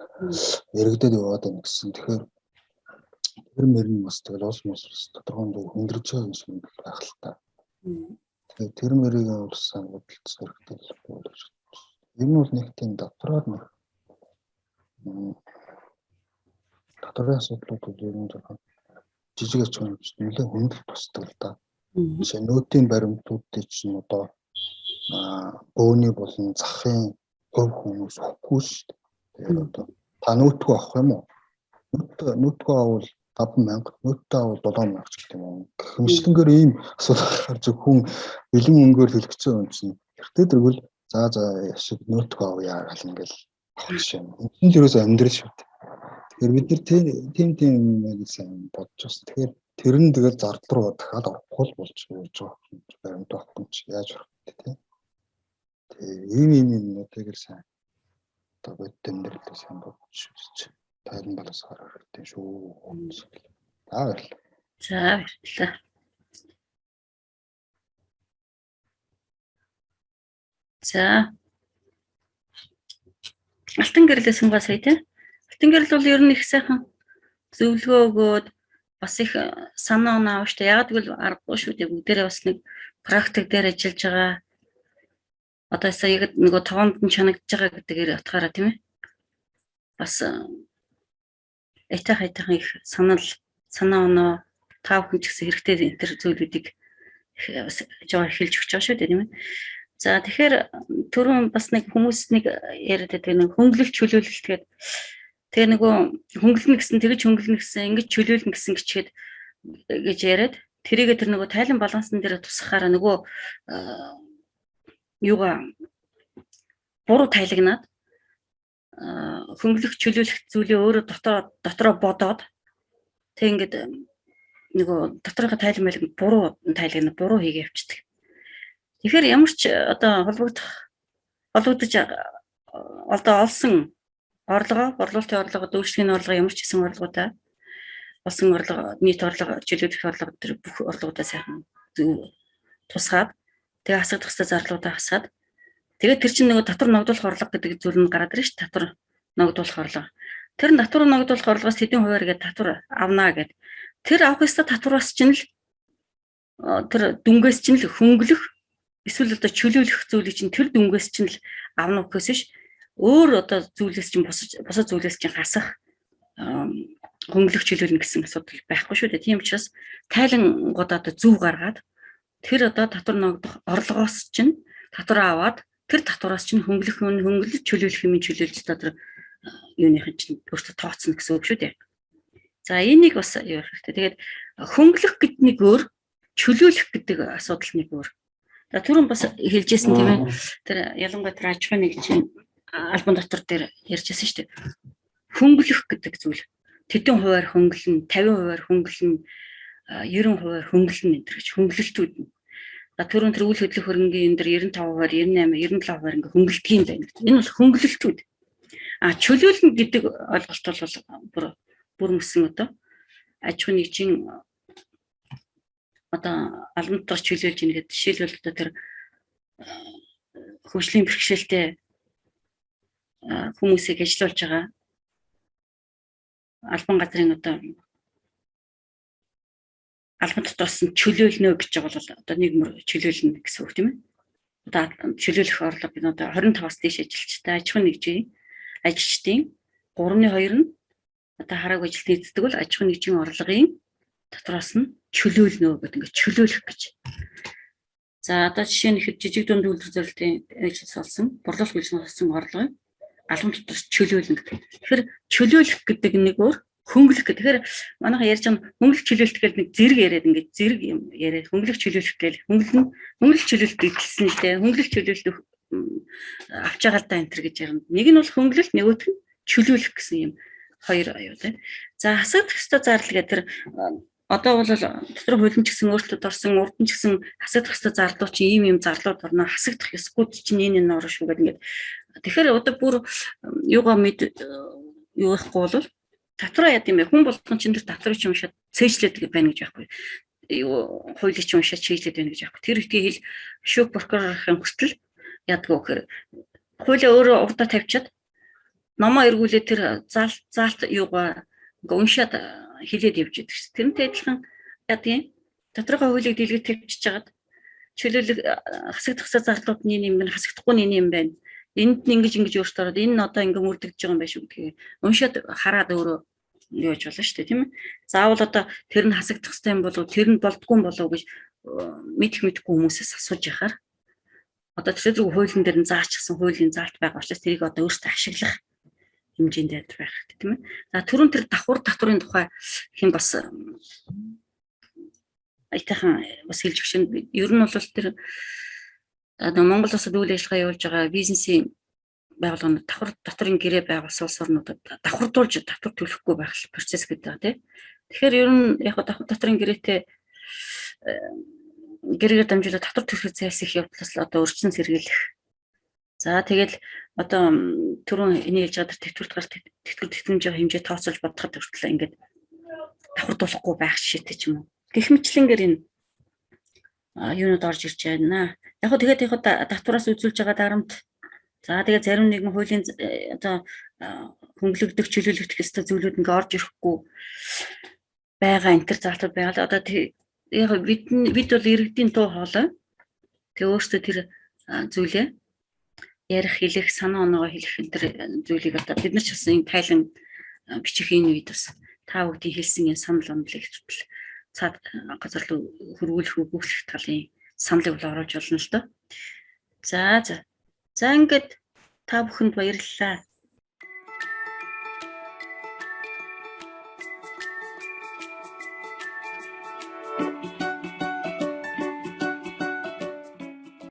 яригадад яваад байна гэсэн. Тэгэхээр тэр мөрний бас тэгэл улс тодорхой хөндрөж байгаа юм шиг байх л та. Тэгэхээр тэр мөрийг улсаа бодолцох хэрэгтэй л байна. Энэ бол нэг тийм дотроо нэг татварын асуудлууд ер нь жижиг аж ахуйн нэлээд хөндлөлт тусдаг л да. Жишээ нь нөөтийн баримтуудыг чинь одоо бөөний болон захын хувь хүмүүс өгөхгүй шүү дээ. Тэгээд одоо та нөөтгөө авах юм уу? Нөөтгөө авал 50,000, нөөтгөө авал 7,000 ч гэх юм уу. Хэмжлэнгээр ийм асуудал гарч хүн бэлэн мөнгөөр төлөгцсөн юм чинь. Тэртээ дэргэл за яшиг нөөтгөө авъя гал ингээл авах жишээ. Энэ л ерөөсөө амьдрал шүү дээ. Тэгэхээр бид нар тийм нэг сайн бодож байна. Тэгэхээр тэр нь тэгэл зардал руу дахиад орохгүй болж байгаа юм. Баримт авахгүй ч яаж орох вэ тий. Тэгээ ийм юмнуудыг л сайн одоо бодит амьдралд сайн бодож үзэж тайлан балаас харах хэрэгтэй шүү. За баярлалаа. За алтан гэрлээс сумгаас сая тий. Алтан гэрэл бол ер нь их сайхан зөвлөгөө өгөөд бас их санаа оноо авчтай. Яг гэвэл аргагүй шүү дээ. Бүгдээрээ бас нэг практик дээр ажиллаж байгаа. Одоо сая яг нөгөө тоонд нь чанагдж байгаа гэдгээр утгаараа тийм ээ. Бас айтайхан их санаа оноо тав хүн ч гэсэн хэрэгтэй энэ төр зүйлүүдийг бас жоо эхэлж өгч байгаа шүү дээ тийм ээ. За тэгэхээр түрүүн бас нэг хүмүүс нэг яриад байдаг нэг хөнгөлөлт чөлөөлөлт гэдэг. Тэгээ нөгөө хөнгөлнө гэсэн тэгж хөнгөлнө гэсэн ингэж чөлөөлнө гэсэн гिचгээд гэж яриад тэрийгээ тэр нөгөө тайлан балансан дээр тусахаараа нөгөө юугаа буруу тайлагнаад хөнгөлөх чөлөөлөх зүйлээ өөрөө дотроо бодоод тэг ингээд нөгөө доторхоо тайлан байлг буруу тайлагнаа буруу хийгээ явчихдаг. Тэгэхээр ямар ч одоо холбогдож одоо олсон орлогоо, борлуулалтын орлого, дүүрсгийн орлого ямар ч хэсэн орлоготой олсон орлого, нийт орлого, чөлөөлөх орлого төр бүх орлоготой сайхан тусгаад тэгээ хасагдах хэвээр зарлуудаа хасаад тэгээ тэр чинь нөгөө татвар ногдуулах орлого гэдэг зүйл нь гараад ирж татвар ногдуулах орлого. Тэр татвар ногдуулах орлогоос хэдийн хувиар гэдэг татвар авнаа гэд. Тэр авах ёстой татвараас чинь л тэр дүнгээс чинь л хөнгөлөх эсвэл одоо чөлөөлөх зүйлийг чинь тэр дүнгээс чинь л авна гэхээс биш өөр одоо зүйлээс чинь босод зүйлээс чинь хасах хөнгөлөх чөлөөлнө гэсэн асуудал байхгүй шүү дээ. Тийм учраас тайлангууд одоо зөв гаргаад тэр одоо татвар ногдох орлогоос чинь татвар аваад тэр татвараас чинь хөнгөлөх чөлөөлөх юм чөлөөлж одоо юуныхын чинь өөртөө тооцно гэсэн үг шүү дээ. За энийг бас юу хэрэгтэй. Тэгээд хөнгөлөх гэдэг нэг өөр, чөлөөлөх гэдэг асуудал нэг өөр. За түрүүн бас хэлжсэн тийм ээ. Тэр ялангуяа тэр аж ахуйн нэгжийн албан дотор дээр ярьжсэн шүү дээ. Хөнгөлөх гэдэг зүйл. Тэдэн хувиар хөнгөлнө, 50% хөнгөлнө, 90% хөнгөлнө энэ гэж хөнгөлөлтүүд. За түрүүн тэр үйл хөдлөх хөрөнгийн энэ дэр 95%, 98%, 97% ингээ хөнгөлдөг юм байна. Энэ бол хөнгөлөлтүүд. Чөлөөлнө гэдэг ойлголт бол бүр мөсөн одоо аж ахуйн нэгжийн одоо албан дотор чөлөөлж ийн гэдэг жишээлбэл одоо тэр хөгжлийн бэрхшээлтэй хүмүүсийг ажиллуулж байгаа албан газрын одоо албан дотроос нь чөлөөлнө гэж байгаа бол одоо нэг мөр чөлөөлнө гэсэн үг тийм ээ. Одоо чөлөөлөх орлого гэдэг одоо 25-аас дээш ажилчтай аж ахуйн нэгжийн ажилчдын 3/2 нь одоо хараагүй ажилд нийцдэг бол аж ахуйн нэгжийн орлогын дотроос нь чөлөөлнө гэдэг ингээд чөлөөлөх гэж. За одоо жишээ нь ихэд жижиг дунд үйлдвэр зорилтын ажил болсон борлуулалт үйлчилгээ болсон орлогыг албан дотроос чөлөөлнө гэдэг. Тэгэхээр чөлөөлөх гэдэг нэг өөр хөнгөлөх гэдэг. Тэгэхээр манайха ярьж байгаа хөнгөлөх чөлөөлт гэдэг нэг зэрэг яриад ингээд зэрэг юм яриад хөнгөлөх чөлөөлөх гэдэг хөнгөлөх чөлөөлт гэсэн л дээ. Хөнгөлөх чөлөөлт авч байгаа даа энэ төр гэж ярина. Нэг нь бол хөнгөлөлт, нөгөөх нь чөлөөлөх гэсэн юм хоёр аюу тий. За хасагдах ёстой зардал гэдэг тэр одоо бол дотор хуулийн ч гэсэн өөрчлөлт орсон, урд нь ч гэсэн хасагдах ёстой зардал чи ийм зарлууд орно. Хасагдах ёсгүй чинь энэ орно шүү гэдэг ингээд. Тэгэхээр одоо бүр юугаа юу ихгүй бол татвар яа гэм бэ? Хүн болгон чинь тэр татварыг ч уншаад цээжлээд байна гэж байхгүй. Юу хуулийг ч уншаад цээжлээд байна гэж байхгүй. Тэр ихтэй хэл шүүх прокурорын хүртэл яадгүй гэхээр хуулиа өөрөө урдаа тавьчаад номоо эргүүлээд тэр заалт юугаа ингээ уншаад хилээд явж идэг ш. Тэрнтэй адилхан яадгийн доторхой хуулийг дэлгэж тавьчихж хагаад чөлөөлөх хасагдах зарлууд нь юм байна, хасагдахгүй нь юм байна. Энд нь ингэж өөртөө ороод энэ нь одоо ингээ мөрдөгдөж байгаа юм байна шүү гэдгийг уншаад хараад өөрөө юу яж болно шүү дээ тийм ээ. Заавал одоо тэр нь хасагдах хэрэгтэй юм болов тэр нь болдгүй юм болов гэж мэдхгүй хүмүүсээс асууж яхаар одоо тэр зэрэг хуулийн дээр нь заачсан хуулийн заалт байгаа учраас тэрийг одоо өөртөө ашиглах хэмжээнд байх хэрэгтэй тийм ээ. За түрүүн тэр татврын тухай хэм бас айтайхан бас хэлж өгч байна. Ер нь бол тэр Монгол улсад үйл ажиллагаа явуулж байгаа бизнесийн байгууллагууд татврын гэрээ байгуулсан улс орнуудад давхардуулж татвар төлөхгүй байх процесс гэдэг тийм. Тэгэхээр ер нь яг татврын гэрээтэй гэрээгээр дамжуулаад татвар төлөх зайлс их явдлаас л одоо өрчсөн сэргийлэх. За тэгэл одоо түрүүн энийг хэлж байгаа тэтгэврт гарт тэтгэмжийн хэмжээ тооцоолж бодоход хүртэл ингээд давхардуулахгүй байх жишээтэй ч юм уу. Гэх мэтлэнгээр энэ юунууд орж ирж байна. Яг тэгээд татвараас үзүүлж байгаа дарамт. За тэгээд зарим нэгэн хуулийн одоо хөнгөлөгдөх чөлөөлөгдөх ёстой зүйлүүд ингээ орж ирэхгүй байгаа энэ төр залтууд байгаа л одоо яг бид бол иргэдийн туу хоолой. Тэгээ өөртөө тэр зүйлээ ярих, хэлэх, санаа оноогоо хэлэх энэ төр зүйлийг одоо бид нар ч бас энэ тайлан бичих энэ үед бас та бүдгийн хэлсэн энэ санал онолыг зүтгэл цаад газар руу хөрвүүлэх өгүүлэх талын саналыг бол оруулж олно л доо. За ингээд та бүхэнд баярлалаа.